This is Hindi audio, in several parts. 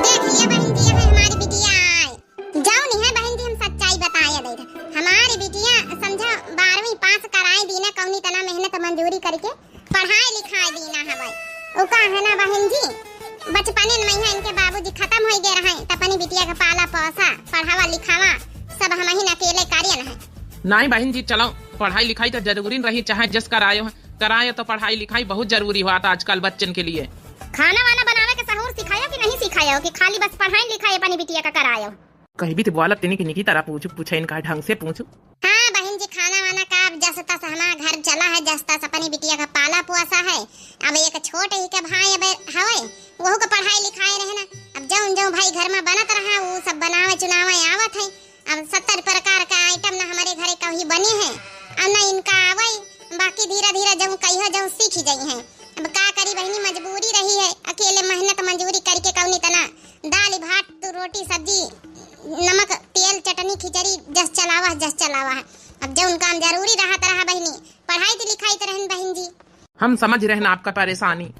देख लिया बहन जी, यहाँ हमारी बिटिया आए जाओ नहीं है बहन जी, हम सच्चाई बताया दे हमारी बिटिया समझा 12वीं पास कराए दी ना, कौनी तना मेहनत मंजूरी करके पढ़ाई लिखाई दी ना हवाई ओ का है ना बहन जी। बचपने में ही इनके बाबूजी खत्म हो गए रहे, त अपनी बिटिया का पाला पोसा पढ़ावा लिखावा सब हम ही अकेले कार्य है। नहीं बहन जी चलो, पढ़ाई लिखाई तो जरूरी रही, चाहे जिस कराए तो पढ़ाई लिखाई बहुत जरूरी हुआ था आजकल बच्चन के लिए। खाना वाना बनावे के सहूर सिखायो कि नहीं सिखायो, कि खाली बस पढ़ाई लिखाई अपनी बिटिया का करायो? कहीं भी तो बोला तिनी की तरह पूछे इनका ढंग से पूछू। हाँ बहन जी, खाना वाना का जसता हमारा घर चला है, जसता अपनी बिटिया का पाला पोसा है। अब एक छोटे ही के भाई अब हवे वहू का पढ़ाई लिखाई रहे ना, अब जो भाई घर में बनत रहा वो सब बनावे चुनावे आवत है। अब 70 प्रकार का आइटम ना हमारे घरे कभी बने हैं, अब ना इनका आवे, बाकी धीरे धीरे जब कहियो जब सीख गई है। अब का करी बहनी, मजबूरी रही है, अकेले मेहनत मंजूरी करके कौनी तना दाल भात तो रोटी सब्जी नमक तेल चटनी खिचड़ी जस चलावा है। अब जो उनका जरूरी रहा बहनी, पढ़ाई तो लिखाई तो रहन बहन जी। हम समझ रहे हैं आपका परेशानी।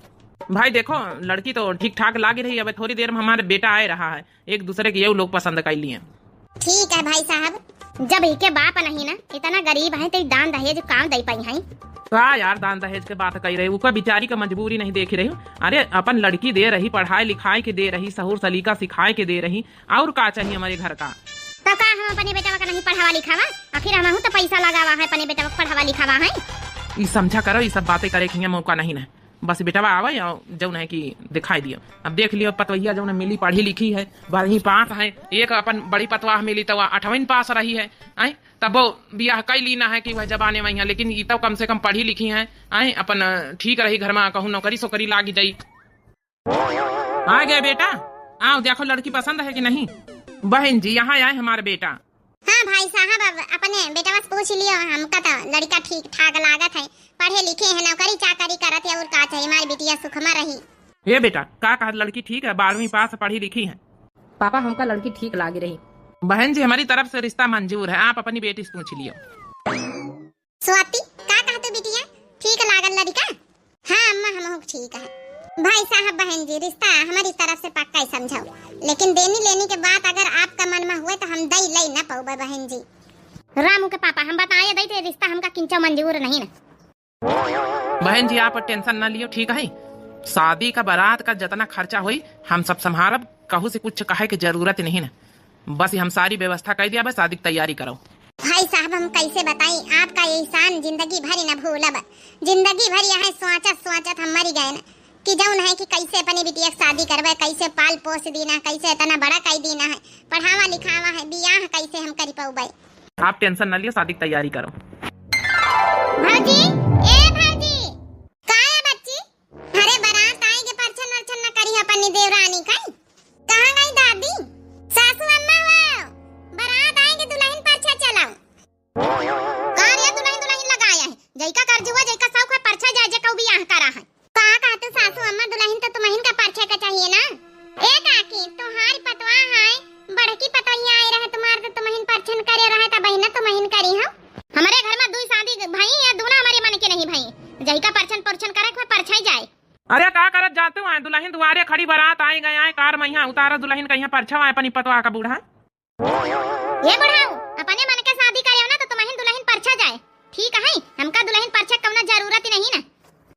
भाई देखो लड़की तो ठीक ठाक लागी रही, अब थोड़ी देर में हमारे बेटा आए रहा है, एक दूसरे के ये लोग पसंद कर लिए। ठीक है भाई साहब, जब इके बाप नहीं ना इतना गरीब है तो दान दहेज काम दे पाई है। हाँ यार, दान दहेज के बात कही रही, उसका बेचारी का मजबूरी नहीं देख रही। अरे अपन लड़की दे रही, पढ़ाई लिखाई के दे रही, सहूर सलीका सिखाए के दे रही, और का चाहिए हमारे घर का। तो का हम अपने बेटा का नहीं पढ़ावा लिखावा, आखिर हम तो पैसा लगावा है अपने बेटा को पढ़ावा लिखावा है। ये समझा करो, ये सब बातें करे के मौका नहीं ना, बस बेटा आवे जो है कि दिखाई दियो। अब देख लियो पतवैया जो मिली पढ़ी लिखी है, 12वीं पास है, एक अपन बड़ी पतवाह मिली तो 8वीं पास रही है, आई तब वो बियाह कई लीना है कि वह जबाने में है, लेकिन ये तो कम से कम पढ़ी लिखी है, आई अपन ठीक रही घर में, कहूँ नौकरी सोकरी लागी जाई। आ गए बेटा, आओ देखो लड़की पसंद है कि नहीं। बहन जी यहाँ आए हमारे बेटा। हाँ भाई साहब, अब अपने बेटा बस पूछ लियो, हमका तो लड़का ठीक ठाक लागत है, पढ़े लिखे हैं, नौकरी चाकरी करत है, और का चाहिए हमारी बिटिया सुखमा रही। ये बेटा का कहा लड़की ठीक है, 12वीं पास पढ़ी लिखी है। पापा हमका लड़की ठीक लागी रही। बहन जी हमारी तरफ से रिश्ता मंजूर है, आप अपनी बेटी से पूछ लियो। स्वाति का कहते बिटिया ठीक लागल लड़का? हाँ अम्मा हम ठीक है। भाई साहब बहन जी रिश्ता हमारी तरफ से पक्का ही समझाओ, लेकिन देनी लेने के बाद अगर आपका मन में हुए तो हम दई लई न पाऊबे बहन जी। रामू के पापा हम बताए दई थे रिश्ता हमका किंचा मंजूर नहीं ना। बहन जी आप टेंशन न लियो, ठीक है, शादी का बारात का जितना खर्चा हुई हम सब संभारब, कहू से कुछ कहे की जरूरत नहीं ना, बस हम सारी व्यवस्था कर दिया, बस शादी की तैयारी करो। भाई साहब हम कैसे बताई आपका एहसान जिंदगी भर न भूलब, जिंदगी भर यहाँ सोचत हम मरी गए न कि जौन है कि कैसे अपनी बिटिया शादी करवे, कैसे पाल पोस दीना, कैसे इतना बड़ा कर दीना है, पढ़ावा लिखावा है, बियाह कैसे हम कर पाऊबे। आप टेंशन न लियो, शादी की तैयारी करो। भाजी ए भाजी काया बच्ची, अरे बारात आएगे परछन वर्छन न करी अपनी देवरानी का, कहां गई दादी सासू अम्मा? वो बारात आएगे दुल्हन परछा चलाओ। कहां रे दुल्हन लगाया है, जैका कर्ज हुआ जैका शौक है परछा जाए जे कऊ बियाह करा है। का कहते सासू अम्मा दुल्हन तो तुम्हें का परछा का चाहिए ना। ए काकी तुम्हारी पतवा है, बड़की पतोहिया आई रहे तुम्हार तो तुम्हें परछन करे रहे त बहिना तुम्हें करी हम। हमारे घर में दुई शादी भाई है, दोनों हमारे मन के नहीं भाई, जही का परछन परछन करे कोई परछाई जाए। अरे का करत जाते हो, दुल्हन दुआरे खड़ी बारात आई गए आए, कार में उतारा दुल्हन कहीं परछा है अपनी पतवा का बूढ़ा। ये बुढ़ाऊ अपने मन के शादी करे ना तो तुम्हें दुल्हन परछा जाए, ठीक है, हमका दुल्हन परछा कवना जरूरत ही नहीं ना।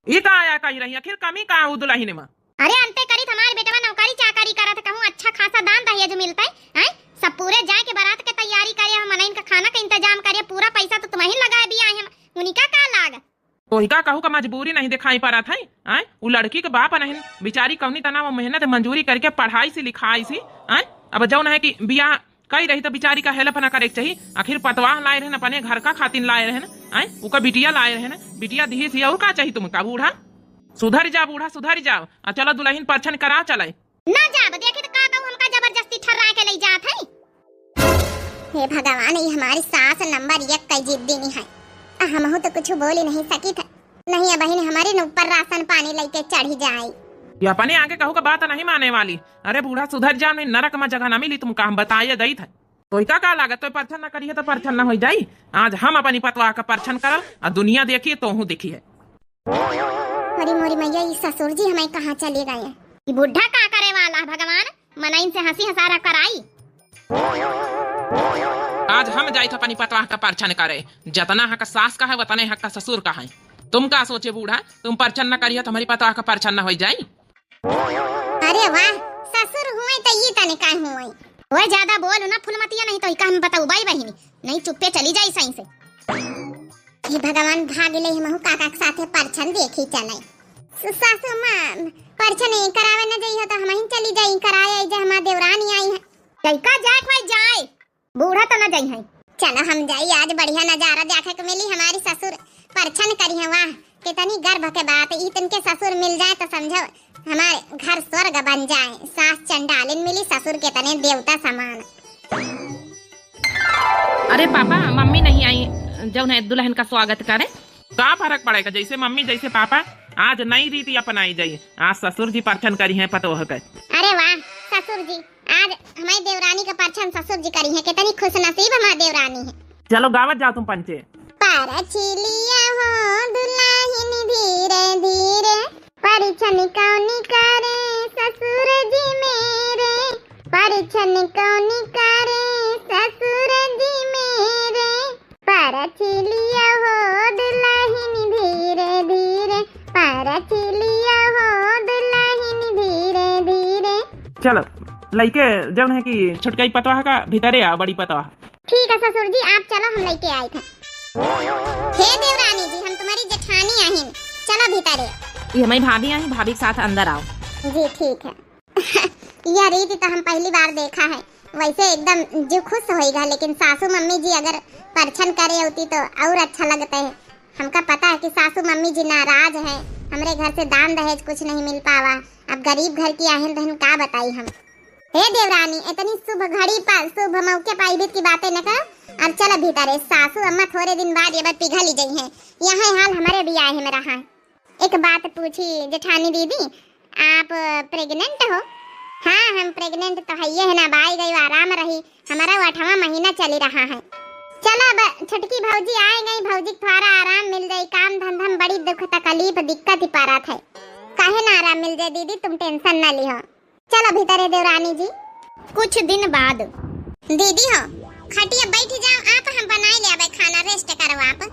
ये तो आया कही रही, आखिर कमी का वो दुल्हन में? अरे अंते करी हमारे बेटा नौकरी चाकरी करत, कहूं अच्छा खासा दान दहेज मिलता है, सब पूरे जाए के बारात के तैयारी करे, हम मनइन का खाना का इंतजाम करे, पूरा पैसा तो तुम्हें लगाए भी आए हम, उनका का लाग। कोई का कहू का मजबूरी नहीं दिखाई पड़ा था, आए वो लड़की के बाप नहीं, बेचारी कौनी तना वो मेहनत मंजूरी करके पढ़ाई से लिखाई सी, आए अब जौन है कि बियाह कई रही तो बेचारी का हेल्प ना करे चाहिए, आखिर पतवाह लाए रहे अपने घर का खातिन लाए रहे ना, आए उका बिटिया लाए रहे ना, बिटिया दी सी और का चाहिए तुमका? बूढ़ा सुधर जा, बूढ़ा सुधर जाओ, चलो दुल्हन परछन करा चले ना जाब देखी तो का कहूं हमका जबरदस्ती ठर्रा के ले जात है। हे भगवान ये हमारी सास नंबर 1 का जिद्दी नहीं है, हम तो कुछ बोल ही नहीं सकी था, नहीं बहन हमारे ऊपर राशन पानी लेके चढ़ी जाए। ये अपने आगे कहू का बात नहीं माने वाली, अरे बूढ़ा सुधर जा, नहीं नरक में जगह न मिली तुमका, हम बताइए गई था तो का लागत, तो परछन न करिए तो परछन न हो जाई, आज हम अपनी पतवा का परछन करल और दुनिया देखिए तो हूँ देखी है। अरे मोरी मैया ये ससुर जी हमें कहाँ चले गए हैं, ये बुढ़ा का करे वाला भगवान, मनाइन से हंसी हसारा कराई। आज हम जाई तो अपनी पतवाह का परछन करे, जतना हक सास का है वतने हक का ससुर का है। तुम का सोचे बूढ़ा, तुम परछन न करिए तो हमारी पतवाह का परछन न हो जाई। अरे वाह, ससुर हुए तो ये तने काय हुए। ओए ज्यादा बोल ना फुलमतिया, नहीं तो इका हम बताऊ बाई बहिनी, नहीं चुप्पे चली जाई सही से। हे भगवान, भाग ले हमहु काका के साथे परछन देखी चले। सासू मां परछन करावे न जई हो तो हमही चली जाई कराए, जे हमार देवरानी आई है। लइका जाए भाई जाए, बूढ़ा तो न जाई है। चलो हम जाई, आज बढ़िया नजारा देखे को मिली। हमारी ससुर परछन करी है, वाह कितनी गर्व के बात। इतन के ससुर मिल जाए तो समझो हमारे घर स्वर्ग बन जाए। सास चंडालिन मिली, ससुर के तने देवता समान। अरे पापा, मम्मी नहीं आई जो है दुल्हन का स्वागत करे। का फर्क पड़ेगा, जैसे मम्मी जैसे पापा। आज नई रीति अपनाई जाइए। आज ससुर जी परछन करी है पतोह के। अरे वाह ससुर जी, आज हमारी देवरानी का परछन ससुर जी करी है। कितनी खुश नसीब हमारी देवरानी है। चलो गावत जाओ तुम पंचे। परछिलिया हो दुल्हन धीरे धीरे, परछन कौनी करे ससुर जी मेरे, परछन कौनी करे ससुर जी मेरे, परछिलिया हो दुल्हन धीरे धीरे, परछिलिया हो दुल्हन धीरे धीरे। चलो लइके जब है कि छुटकाई पतवाह का भीतरे आ बड़ी पतवाह। ठीक है ससुर जी, आप चलो, हम लेके आए थे। हे देवरानी जी, हम तुम्हारी जेठानी आहिन, चलो भीतरे। ये हमारी भाभी आई, भाभी के साथ अंदर आओ। जी ठीक है। यह रीति तो हम पहली बार देखा है। वैसे एकदम जो खुश होएगा, लेकिन सासू मम्मी जी अगर परछन करे होती तो और अच्छा लगता है। हमका पता है कि सासू मम्मी जी नाराज है, हमरे घर से दान दहेज कुछ नहीं मिल पावा। अब गरीब घर की आहन बहन का बताई हम। हे देवरानी, इतनी शुभ घड़ी पर शुभ मौके पर इबित की बातें न करो। अब चलो भीतर। सासू अम्मा थोड़े दिन बाद ये बात पिघल ही गई है। यहाँ हाल हमारे भी आए हैं मेरा। हाँ एक बात पूछी जेठानी दीदी, आप प्रेग्नेंट हो? हाँ हम प्रेग्नेंट तो है, ये है ना, बाई गई आराम रही, हमारा 8वां महीना चली रहा है। चलो अब छुटकी भौजी आए गई, भौजी थोड़ा आराम मिल जाए। काम धंधा में बड़ी दुख तकलीफ दिक्कत ही पा रहा था। काहे ना आराम मिल जाए दीदी, तुम टेंशन ना लिहो। चलो भीतर देवरानी जी। कुछ दिन बाद दीदी हो खटिया बैठ जाओ आप, हम बनाए ले आवे खाना, रेस्ट करो आप।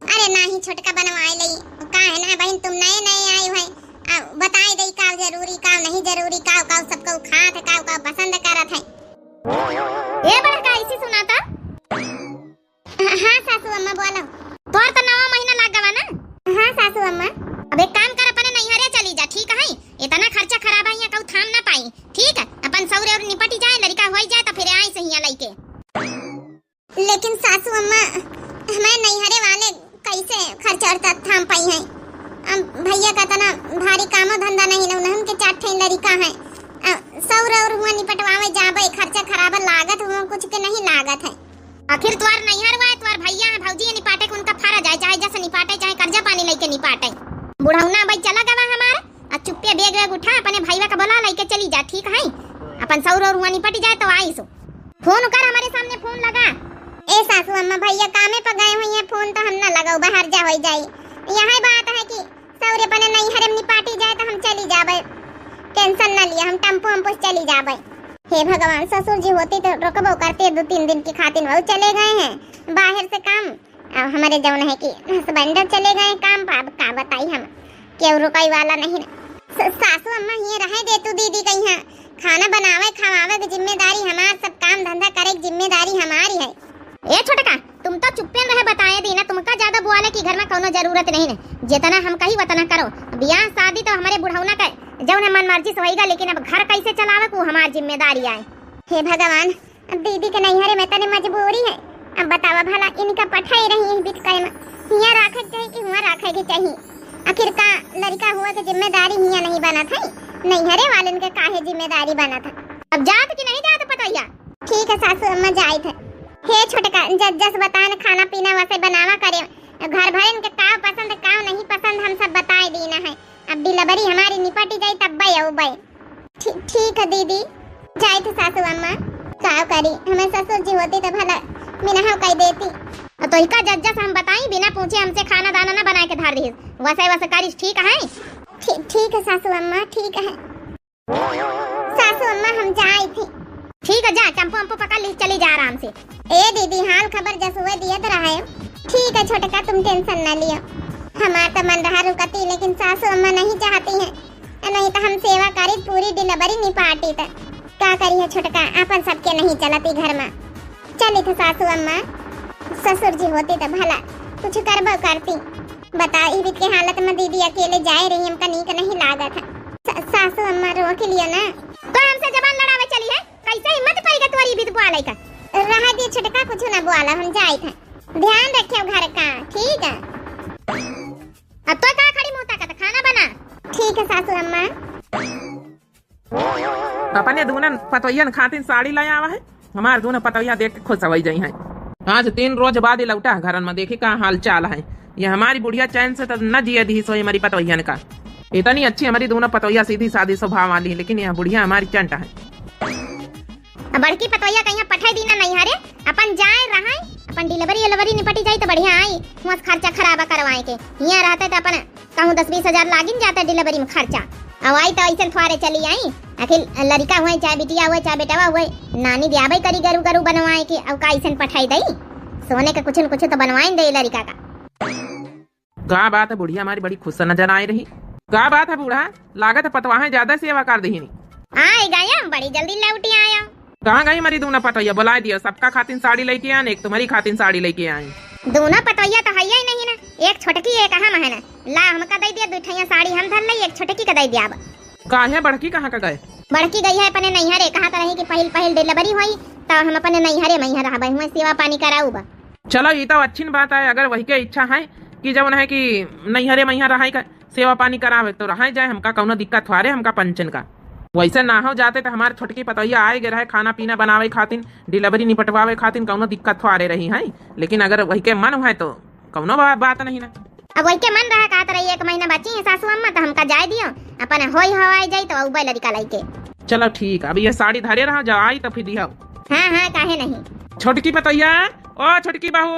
अरे नहीं छोटका बनवाए लई, का है ना बहन, तुम नए नए आए हो, बताए दई का जरूरी का नहीं जरूरी, का सबको खात है, का पसंद करत है। ए बड़ा का इसी सुनाता। हाँ सासू अम्मा बोलो। तोर तो 9वां महीना लग गवा ना? हाँ सासू अम्मा। अब एक काम कर, अपने नैहरे चली जा, ठीक है? इतना खर्चा खराब है, यहाँ कहू थाम ना पाई, ठीक है? अपन सौरे और निपटी जाए, लड़का हो जाए तो फिर आई से यहाँ लइके। लेकिन सासू अम्मा हमारे नैहरे वाले कैसे खर्चा और थाम पाई है? भैया का तना भारी कामो धंधा नहीं है, उनके 4 ठे लड़का है। सौरे और हुआ निपटवावे जाबे, खर्चा खराब लागत हुआ कुछ के नहीं लागत है। आखिर तुम्हार नैहर हुआ, तुम्हार भैया है, भौजी निपाटे को उनका फर्ज है, चाहे जैसे निपाटे चाहे कर्जा पानी लेके निपाटे। बुढ़ौना भाई चला गवा हमारा, अब चुप्पे बैग वैग उठा, अपने भैया का बोला लेके चली जा, ठीक है? अपन सौर और हुआ निपट जाए तो आई सो। फोन कर, हमारे सामने फोन लगा। ए सासू अम्मा भैया कामे पर गए हुए हैं, फोन तो हम ना लगाओ, बाहर जा हो जाए। यहाँ बात है कि सौरे पने नैहर में निपाटी जाए तो हम चली जाबे, टेंशन ना लिया, हम टेम्पो हम चली जाबे। हे भगवान, ससुर जी होती तो रोकबो करते, 2-3 दिन की खातिर वो चले गए हैं बाहर से काम। अब हमारे जौन है कि हस्बैंड चले गए काम पर, अब का बताई हम, क्यों रुकाई वाला नहीं। सासू अम्मा ये रहे दे तू दीदी कहीं, यहाँ खाना बनावे खवावे की जिम्मेदारी हमार, सब काम धंधा करे की जिम्मेदारी हमारी है। ए छोटका, तुम तो चुप्पे रहे, बताए दी ना, तुमका ज्यादा बुआले की घर में कोनो जरूरत नहीं है, जितना हम कही वतना करो। ब्याह शादी तो हमारे बुढ़ौना का जौन मन मर्जी से होएगा, लेकिन अब घर कैसे चलावे को हमारी जिम्मेदारी है। हे भगवान, अब दीदी के नैहरे में तने मजबूरी है। अब बतावा भला इनका पठाई रही है बिटकाई में, हिया राखे चाहिए कि हुआ राखे के चाहिए? आखिर का लड़का हुआ के जिम्मेदारी हिया नहीं बना था, नैहरे वालन के काहे जिम्मेदारी बना था। अब जात कि नहीं जात पतैया? ठीक है सासू अम्मा जाए थे। हे छोटका, जस बतान खाना पीना वैसे बनावा करे, घर भरन के का पसंद का नहीं पसंद हम सब बताए देना है। अब डिलीवरी हमारी निपटी जाए तब बे औ बे। ठीक है दीदी, जाए थे सासू अम्मा। का करी, हमें ससुर जी होती तो भला मिनहा कह देती। तो इका जज्जा हम बताई, बिना पूछे हमसे खाना दाना ना बना के धार दी, वैसे वैसे करिस, ठीक है? ठीक है सासू अम्मा, ठीक है। सासू अम्मा हम जाए थे। ठीक है जा, टेम्पो वम्पो पकड़ ली, चली जा आराम से। ए दीदी हाल खबर जसुए दिए तो रहा है। ठीक है छोटका तुम टेंशन न लियो, हमारा तो मन रहा रुकती लेकिन सासू अम्मा नहीं चाहती हैं, नहीं तो हम सेवा करी पूरी डिलीवरी निपाटी तक। क्या करी है छोटका, अपन सबके नहीं चलती घर में। चली थे सासू अम्मा, ससुर जी होती तो भला कुछ करबो करती। बता इस के हालत में दीदी अकेले जाए रही, हमका नीक नहीं लागत है। सासू अम्मा रोक लियो ना, तो हमसे जबान लड़ावे चली है, कैसे हिम्मत पाएगा तुम्हारी भी बुआ का। रहा दी छोटका कुछ ना बुआला, हम जाए थे। ध्यान रखियो घर का, ठीक है। अब तो का खड़ी मुंह तक खाना बना। ठीक है सासू अम्मा। अपन ये दोनों पतोइया खातिर साड़ी लाया आवा है, हमारे दोनों पतोइया देख के खुश हो जाई हैं। आज 3 रोज बाद ही लौटा घर में, देखी का हाल चाल है। ये हमारी बुढ़िया चैन से तो न जिए दी सो हमारी पतोइयन का। इतनी अच्छी हमारी दोनों पतोइया सीधी सादी स्वभाव वाली है, लेकिन यह बुढ़िया हमारी चंटा है। बड़की पतोइया कहीं पठाई दीना नहीं हरे, अपन जाए रहा अपन डिलीवरी निपटी जाए तो बढ़िया आई। हुआ खर्चा खराबा करवाए के यहाँ रहते तो अपन कहूँ 10-20 हजार लागिन जाता डिलीवरी में खर्चा। अब आई तो ऐसे थोड़े चली आई, आखिर लड़का हुए चाहे बिटिया हुए चाहे बेटा हुए, नानी ब्याह करी गरु गरु बनवाए के। अब का ऐसे पठाई दई, सोने का कुछ न कुछ तो बनवाए दे लड़का का। का बात है, बुढ़िया हमारी बड़ी खुश नजर आई रही। का बात है बूढ़ा, लागत पतवाहे ज्यादा सेवा कर दी। आए गया बड़ी जल्दी लौटी आया। कहाँ गई हमारी दोनों पतोइया, बुला दियो। सबका खातिर साड़ी लेके आए, एक तुम्हारी खातिर साड़ी लेके आए। दोनों पतोइया तो है ही नहीं ना, एक छोटकी एक अहम है ना। ला हमका दे दिया दुठैया साड़ी हम धर ली, एक छोटकी का दे दिया। अब काहे बड़की कहाँ का गए? बड़की गई है अपने नैहरे, कहा तो रही कि पहिल डिलीवरी हुई तो हम अपने नैहरे मैहर रहबे, हुए सेवा पानी कराऊ बा। चलो ये तो अच्छी बात है, अगर वही के इच्छा है कि जब है कि नैहरे मैहर रहा का सेवा पानी करावे तो रहा जाए, हमका कौनो दिक्कत थोड़े हमका पंचन का। वैसे ना हो जाते तो हमारे छोटकी पतोइया आए गए रहे खाना पीना बनावे खातिर, डिलीवरी निपटवावे खातिर कौनो दिक्कत थोड़े रही है। लेकिन अगर वही के मन है तो कौनो बात नहीं ना। अब वही के मन रहा कहत रही 1 महीना बची है सासू अम्मा तो हमका जाए दियो, अपन होई हवाई जाई तो उबे लड़का लेके। चलो ठीक, अभी ये साड़ी धरे रहा, जब आई तो फिर दिया। हाँ काहे नहीं। छोटकी पतोइया, ओ छोटकी बहू।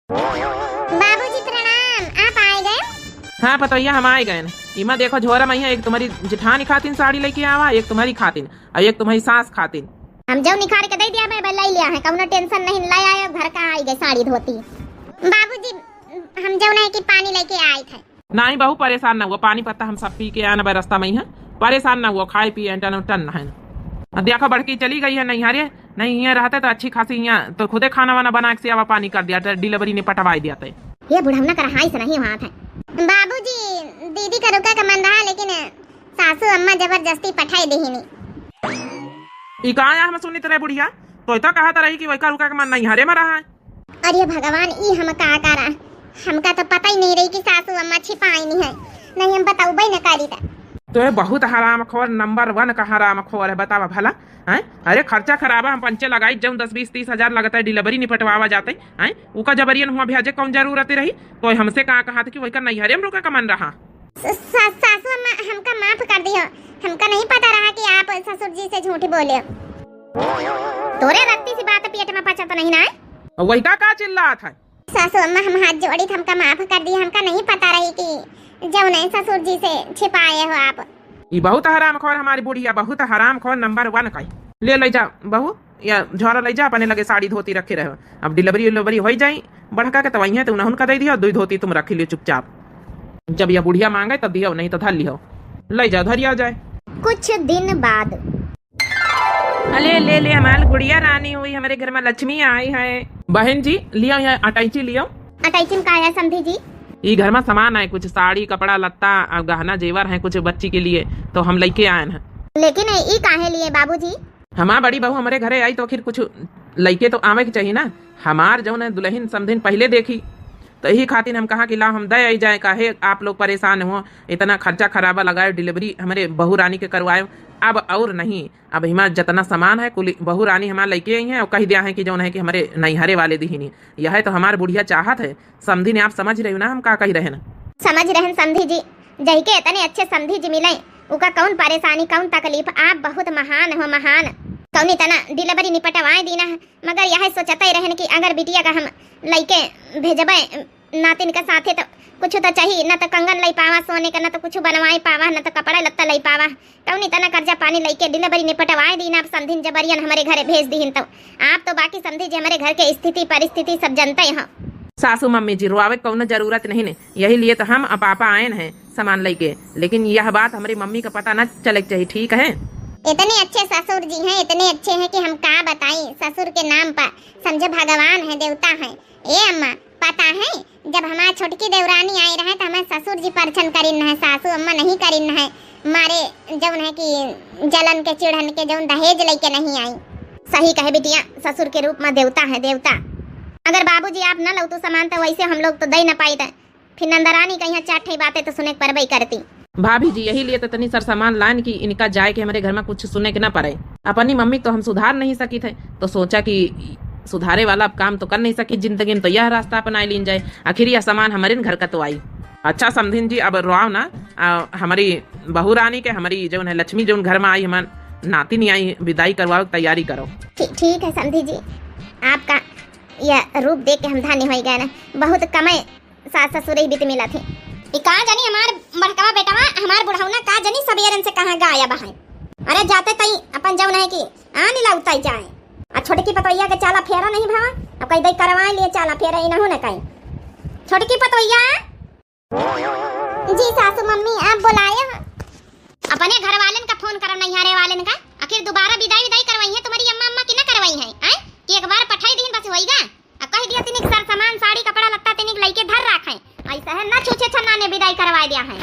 बाबूजी प्रणाम, आप आए गए? हाँ पतोइया हम आए गए। इमा देखो झोरा मैया, एक तुम्हारी जिठानी खातिर साड़ी लेके आवा, एक तुम्हारी खातिर और एक तुम्हारी सास खातिर। हम जो निखार के दे दिया मैं ले लिया है, कौनो टेंशन नहीं, ले आए घर का आई गई साड़ी धोती। बाबूजी हम जो नहीं कि पानी लेके आए थे। नहीं बहू परेशान ना हुआ, पानी पत्ता हम सब पी के आना रास्ता में ही है, परेशान ना हुआ, खाए पिए टन है। देखो बड़की चली गई है नैहरे, नहीं यहाँ रहते तो अच्छी खासी यहाँ तो खुदे खाना वाना बना के सेवा पानी कर दिया, डिलीवरी ने पटवाई दिया था। ये बुढ़ावना कर हाई से नहीं वहाँ थे। बाबूजी दीदी का रुका का मन रहा, लेकिन सासू अम्मा जबरदस्ती पठाई दी नहीं। ई कहाँ हम सुनी तरह बुढ़िया, तो कहा था रही कि वही का रुका का मन नैहरे में रहा है। अरे भगवान ई हम का करा, हमका तो पता ही नहीं रही कि सासू अम्मा छिपाई नहीं है, नहीं हम बताऊ भाई न करी था। तो ये बहुत हरामखोर नंबर 1 का हरामखोर है, बतावा भला हैं। अरे खर्चा खराबा हम पंचे लगाई, जब 10-20-30 हजार लगता है डिलीवरी निपटवावा जाते हैं, उका जबरियन हुआ भेजे कौन जरूरत रही। तो हमसे कहा था कि वही का नैहरे में रुका का मन रहा। सासू अम्मा हमका माफ कर दियो, हमका नहीं पता रहा कि आप ससुर जी से झूठ बोले। तोरे रत्ती सी बात पेट में पचा तो नहीं ना। वही का चिल्ला था। सासू अम्मा हम हाथ जोड़ी हमका माफ कर दिया, हमका नहीं पता रही कि जब नहीं ससुर जी से छिपाए हो आप। ये बहुत हरामखोर हमारी बुढ़िया, बहुत हरामखोर नंबर 1 का। ले जा बहू, या झोरा ले जा, अपने लगे साड़ी धोती रखे रहो। अब डिलीवरी हो जाए बढ़का के तो वही है तो उनका दे दियो, 2 धोती तुम रख लियो चुपचाप, जब यह बुढ़िया मांगे तब दियो, नहीं तो धर लियो। ले जाओ धरिया जाए। कुछ दिन बाद अरे ले हमारी गुड़िया रानी हुई, हमारे घर में लक्ष्मी आई है। बहन जी लियो, यहाँ अटैची लियो। अटैची में का है समझी जी? ये घर में सामान है, कुछ साड़ी कपड़ा लत्ता और गहना जेवर है कुछ बच्ची के लिए, तो हम लेके आए हैं। लेकिन ये काहे लिए बाबूजी? हमार बड़ी बहू हमारे घरे आई तो फिर कुछ लेके तो आवे के चाहिए ना। हमार जो है दुल्हन समधिन पहले देखी, तो यही खातिर हम कहा कि ला हम दे आई जाए, काहे आप लोग परेशान हो, इतना खर्चा खराबा लगाए, डिलीवरी हमारे बहू रानी के करवाए। अब और नहीं, अब हमारा जितना सामान है कुल बहू रानी हमारे लेके आई है और कह दिया है कि जो है कि हमारे नैहरे वाले दी नहीं। यह तो हमारे बुढ़िया चाहत है, समधी ने, आप समझ रहे हो ना हम का कह रहे हैं। समझ रहे हैं समधी जी, जही के इतने अच्छे समधी जी मिले, उका कौन परेशानी कौन तकलीफ, आप बहुत महान हो, महान। कौनी तना डिलीवरी निपटवाए दीना है, मगर यह सोचते रहन कि अगर बिटिया का हम लइके भेजबे नातिन के साथे तो कुछ तो चाहिए, न तो कंगन लई पावा सोने का, न तो कुछ बनवाए पावा, न तो कपड़ा लत्ता लई पावा। कौन इतना कर्जा पानी लेके डिलीवरी निपटवाए दीन आप समधिन जबरियन हमारे घरे भेज दीन। तो आप तो बाकी समझी जी हमारे घर के स्थिति परिस्थिति सब जनते हैं। सासू मम्मी जी रोआवे कौनो जरूरत नहीं ने, यही लिए तो हम पापा आए हैं सामान लेके, लेकिन यह बात हमारी मम्मी का पता न चले चाहिए, ठीक है? इतने अच्छे ससुर जी हैं, इतने अच्छे हैं कि हम क्या बताएं। ससुर के नाम पर समझे भगवान है, देवता है। ए अम्मा पता है जब हमारी छोटकी देवरानी आई रहे तो हमारे ससुर जी परछन करिन है, सासू अम्मा नहीं करिन है। मारे जौन है कि जलन के चिढ़न के जौन दहेज लेके नहीं आई। सही कहे बिटिया, ससुर के रूप में देवता है, देवता। अगर बाबूजी आप न लो तो सामान तो वैसे हम लोग तो दे न पाई, फिर नंदरानी कहीं चार ठे बातें तो सुने पर वही करती। भाभी जी यही लिए तो तनी सर सामान लान की इनका जाए कि हमारे घर में कुछ सुने के ना पड़े। अपनी मम्मी तो हम सुधार नहीं सकी थे, तो सोचा कि सुधारे वाला अब काम तो कर नहीं सकी जिंदगी में, तो यह रास्ता अपना लीन जाए। आखिर यह सामान हमारे घर का तो आई। अच्छा समधिन जी अब रोआव ना, हमारी बहू रानी के हमारी जो है लक्ष्मी जो घर में आई, हमारे नाती नहीं आई, विदाई करवाओ, तैयारी करो। ठीक है समधी जी, आपका यह रूप देख के हम धन्य हो गए ना। बहुत कमे सास ससुर ही बीत मिला थे। कहा जानी हमार बड़कवा बेटवा हमार बुढ़ौना का जानी सबेरन से कहां गायब है। अरे जाते तई अपन जौन है कि आने लाउताई जाए। आ छोटकी पतोइया के चाला फेरा नहीं भावा, अब कई दई करवाए लिए चाला फेरा ही ना हो ना कहीं। छोटकी पतोइया जी सासू मम्मी आप बुलाए हो। अपने घर वालन का फोन करो, नहीं हारे वालन का। आखिर दोबारा विदाई करवाई है तुम्हारी अम्मा की ना करवाई है हैं कि एक बार पठाई दिन बस होईगा। अब कह दिया तनिक सर सामान साड़ी कपड़ा लत्ता तनिक लइके धर रखे, ऐसा है ना छूछे छन्ना ने विदाई करवा दिया है।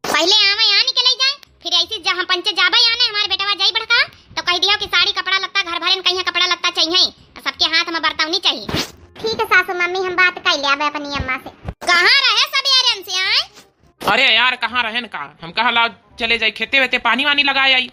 पहले आवे यहाँ निकल जाए, फिर ऐसे जहाँ पंचे जाबे आने हमारे बेटवा जाई बड़का तो कह दिया कि साड़ी कपड़ा लत्ता घर भरे कहीं कपड़ा लत्ता चाहिए, सबके हाथ में बर्तौनी चाहिए। ठीक है सासू मम्मी हम बात कर ले आबे अपनी अम्मा से। कहाँ रहे सब यारन से आए? अरे यार कहाँ रहन का, हम कहा ला चले जाए खेते वेते पानी वानी लगाए आई।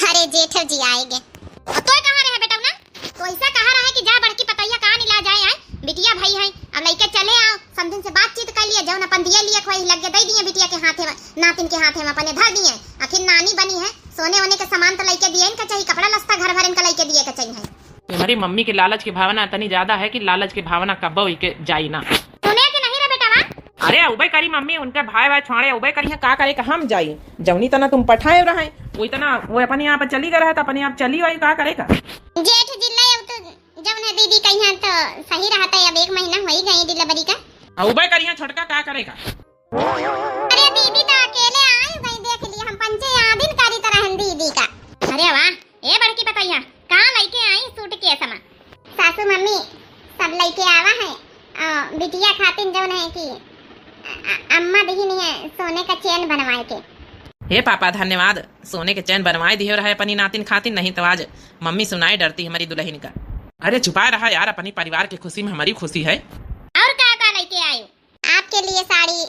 अरे जेठर जी आएंगे तो कहाँ रहे बेटा ना, तो ऐसा कहा रहा है कि जा बड़की पतैया कहाँ ला जाए आए बिटिया भाई है। अब लइके चले आओ, समझन से बातचीत कर लिए, जौन अपन दिए लिए खोई लग दे दिए बिटिया के हाथे में, नातिन के हाथे में अपने धर दिए। आखिर नानी बनी है, सोने वोने के सामान तो लइके दिए इनका चाहिए, कपड़ा लस्ता घर भरन का लइके दिए का चाहिए। हमारी मम्मी की लालच की भावना इतनी ज्यादा है कि लालच की भावना कब के जाई ना। सुने कि नहीं रे बेटा वा? अरे उबे करी मम्मी, उनके भाई छोड़े उबे करी है, का करे का हम जाई। जौनी तना तुम पठाए रहे वो इतना वो अपने यहाँ पर चली गए तो अपने आप चली आई, का करेगा। जेठ जिल्ला तो जब ना दीदी कहीं तो सही रहता है। अब 1 महीना हो ही गई डिलीवरी का। उबे करी है छोटका का करेगा। अरे दीदी तो अकेले आई गई, देख लिए हम पंचे यादिन करी तरह दीदी का। अरे वाह ए बड़की बताइया कहाँ लइके आई सूट के समा? सासू मम्मी सब लइके आवा है, बिटिया खातिन जौन है कि अम्मा दीनी है सोने का चैन बनवाए के। हे पापा धन्यवाद, सोने के चैन बनवाए दिए रहा है अपनी नातिन खातिन, नहीं तो आज मम्मी सुनाई डरती हमारी दुल्हन का। अरे छुपाए रहा यार, अपनी परिवार की खुशी में हमारी खुशी है। और क्या लेके आयो? आपके लिए साड़ी,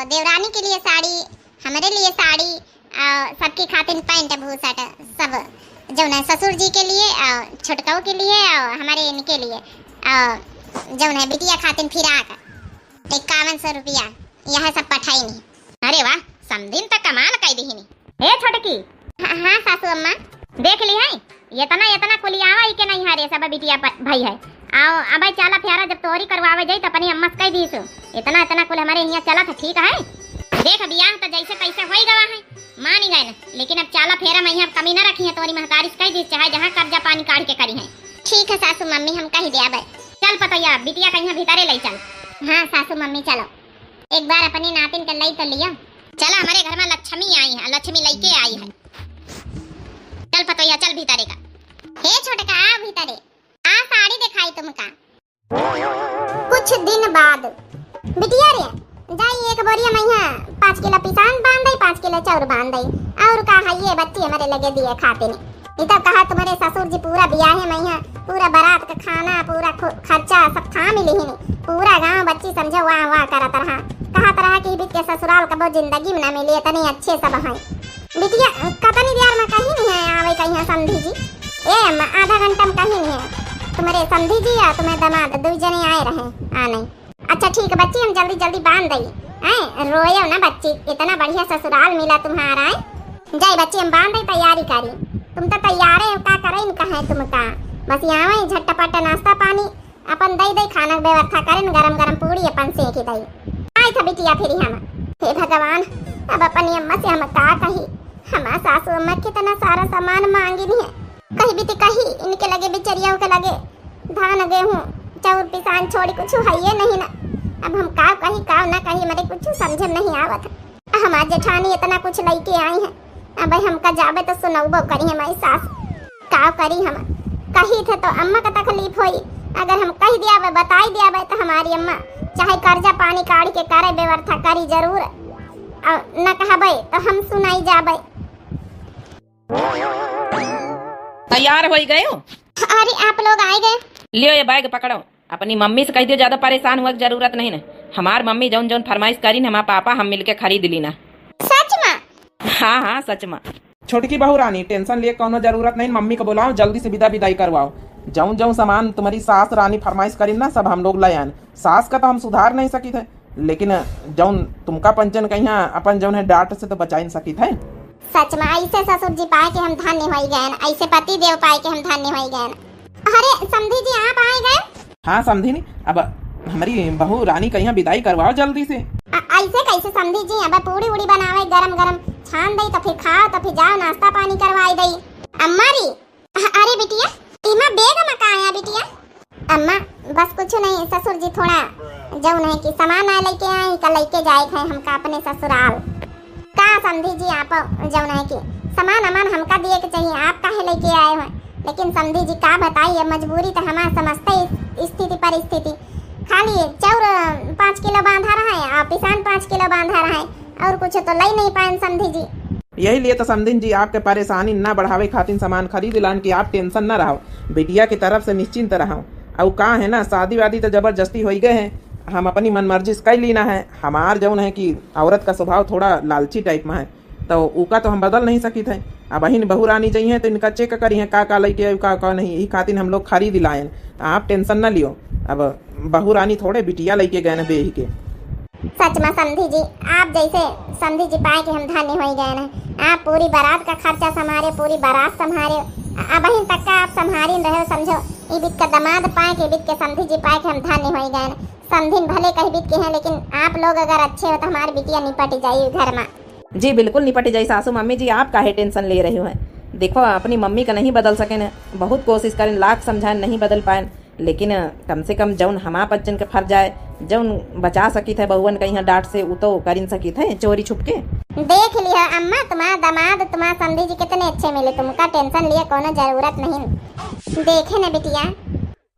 देवरानी के लिए साड़ी, हमारे लिए साड़ी, सबकी खातिन पैंट भूसट सब जौन है ससुर जी के लिए, छोटकाओं के लिए और हमारे इनके लिए जौन है बिटिया खातिन फिराक 5100 रुपया यह सब पठाई नहीं। अरे वाह समधिन तक कमाल कई दी नहीं। ए छोटकी हाँ सासू अम्मा देख ली है, इतना कुलियावा ही के नहीं हारे सब बिटिया भाई है। आओ अब चाला प्यारा जब तोरी करवावे जाई तो अपनी अम्मा कह दी सो इतना कुल हमारे यहाँ चला था। ठीक है देख बियाह तो जैसे तैसे हो ही गवा है, मान ही गए ना, लेकिन अब चाला फेरा में यहाँ कमी न रखी है, तोरी महतारी कह दी चाहे जहाँ कर्जा पानी काट के करी है। ठीक है सासू मम्मी हम कह दिया। चल पतैया बिटिया कहीं भीतरे ले चल। हाँ सासू मम्मी चलो एक बार अपनी नातिन के लई तो लिया। चला हमारे घर में लक्ष्मी आई है, लक्ष्मी लइके आई है। चल पतैया चल भीतरे का। हे छोटका आ भीतरे आ, साड़ी दिखाई तुमका। कुछ दिन बाद बिटिया रे जाई एक बोरिया मैया 5 किलो पिसान बांध दई, 5 किलो चाउर बांध दई, और का है ये बच्ची हमारे लगे दिए खाते ने। इतना कहा तुम्हारे ससुर जी पूरा बियाह है मैया, पूरा बारात का खाना पूरा खर्चा सब खा मिली ही नहीं, पूरा गांव बच्ची समझो वाह वाह करत रहा, कहा तरह की बीत के ससुराल का बहुत जिंदगी में ना मिली, इतने अच्छे सब हैं। बिटिया कतनी देर में कहीं नहीं है आवे कहीं समधी जी? ए अम्मा आधा घंटा में कहीं नहीं है, तुम्हारे समधी जी या तुम्हारे दामाद 2 जने आए रहे आने। अच्छा ठीक है बच्ची हम जल्दी जल्दी बांध दई हैं, रोयो ना बच्ची, इतना बढ़िया ससुराल मिला तुम्हारा है। जाए बच्ची हम बांध दई, तैयारी करी। तुम तो तैयार है, का करे इनका है तुमका, बस यहाँ झटपट नाश्ता पानी अपन दई दई खाना व्यवस्था करें, गरम गरम पूड़ी अपन सेकी दई आई था बिटिया। फिर हम हे भगवान, अब अपनी अम्मा से हम का कही। हमारा सासू अम्मा कितना सारा सामान मांगी नहीं है, कहीं भी तो कहीं इनके लगे बेचरियों के लगे धान गेहूं चाउर पिसान छोड़ी कुछ है ये नहीं ना। अब हम का कही का ना कही, मेरे कुछ समझ नहीं आवत। हमार जेठानी इतना कुछ लेके आई है, अब हमका जाबे तो सुनौबो करी हमारी सास का करी। हम कही थे तो अम्मा का तकलीफ होई, अगर हम कह दिया बताई दिया तो हमारी अम्मा चाहे कर्जा पानी काढ़ के करे व्यवस्था करी जरूर, और न कहबे तो हम सुनाई जाबे। तैयार हो गए हो? अरे आप लोग आए गए। लियो ये बैग पकड़ो, अपनी मम्मी से कह दियो ज्यादा परेशान हुआ की जरूरत नहीं ना। हमार मम्मी जौन जौन फरमाइश करी न हमार पापा हम मिलके खरीद ली ना। सच में? हाँ हाँ सच में। छोटकी बहू रानी टेंशन लिए कोनो जरूरत नहीं, मम्मी को बुलाओ जल्दी से विदाई करवाओ। जौन जौन सामान तुम्हारी सास रानी फरमाइश करी ना सब हम लोग ले आए। सास का तो हम सुधार नहीं सकी थे, लेकिन जौन तुमका पंचन कहिया अपन जौन है डांट से तो बचा नहीं सकी थे। सच में ऐसे ससुर जी पाए के हम धन्य हो गए, ऐसे पति देव पाए के हम धन्य हो गए। अरे समधी जी आप आए गए? हाँ समझी नहीं, अब हमारी बहू रानी कहिया विदाई करवाओ जल्दी से। ऐसे कैसे समधी जी, अब पूड़ी उड़ी बनावे गरम गरम छान दई तो फिर खाओ तो फिर जाओ नाश्ता पानी करवाई दई। अम्मा री अरे बिटिया इमा बेग में का आया बिटिया? अम्मा बस कुछ नहीं, ससुर जी थोड़ा जौन है कि सामान आ लेके आए कल लेके जाए थे हमका अपने ससुराल। का समधी जी आप जौन है कि सामान अमान हमका दिए के चाहिए, आप काहे लेके आए हो? लेकिन समधी जी का बताइए, मजबूरी तो हमारा समझते स्थिति परिस्थिति। खाली चाउर 5 किलो बांधा रहा है और पिसान 5 किलो बांधा रहा है, और कुछ तो ले नहीं पाए समधी जी। यही लिए तो समझिन जी आपके परेशानी न बढ़ावे खातिर सामान खरीद लान की आप टेंशन न रहो, बेटिया की तरफ से निश्चिंत रहो। और का है ना शादी वादी तो जबरदस्ती हो गए हैं, हम अपनी मन मर्जी से कर लेना है। हमार जौन है कि औरत का स्वभाव थोड़ा लालची टाइप में है, तो उका तो हम बदल नहीं सकी थे। अब बहन बहू रानी चाहिए तो इनका चेक करी है का लेके का नहीं, यही खातिर हम लोग खरीद लाए। आप टेंशन न लियो, अब बहू रानी थोड़े बिटिया लेके गए न बेही के। सच में समधी जी आप जैसे समधी जी पाए कि हम धन्य हो गए ना। आप पूरी बारात का खर्चा संभाले, पूरी बारात संभाले, अब ही तक का आप संभाली रहे। समझो ई बीत का दामाद पाए के बीत के समधी जी पाए कि हम धन्य हो गए। समधिन भले कहीं बीत के हैं, लेकिन आप लोग अगर अच्छे हो तो हमारी बिटिया निपट जाए घर में। जी बिल्कुल निपट जाए सासू मम्मी जी, आप काहे टेंशन ले रही हो? देखो अपनी मम्मी का नहीं बदल सके न, बहुत कोशिश करें लाख समझाएं नहीं बदल पाए, लेकिन कम से कम जौन हमार बच्चन के फर जाए, जौन बचा सकी थे बहुवन कहीं डांट से उ तो कर सकी थे चोरी छुप के। देख लिया अम्मा तुम्हारा दामाद तुम्हारा समधी जी कितने अच्छे मिले, तुमका टेंशन लिए कोनो जरूरत नहीं। देखे न बिटिया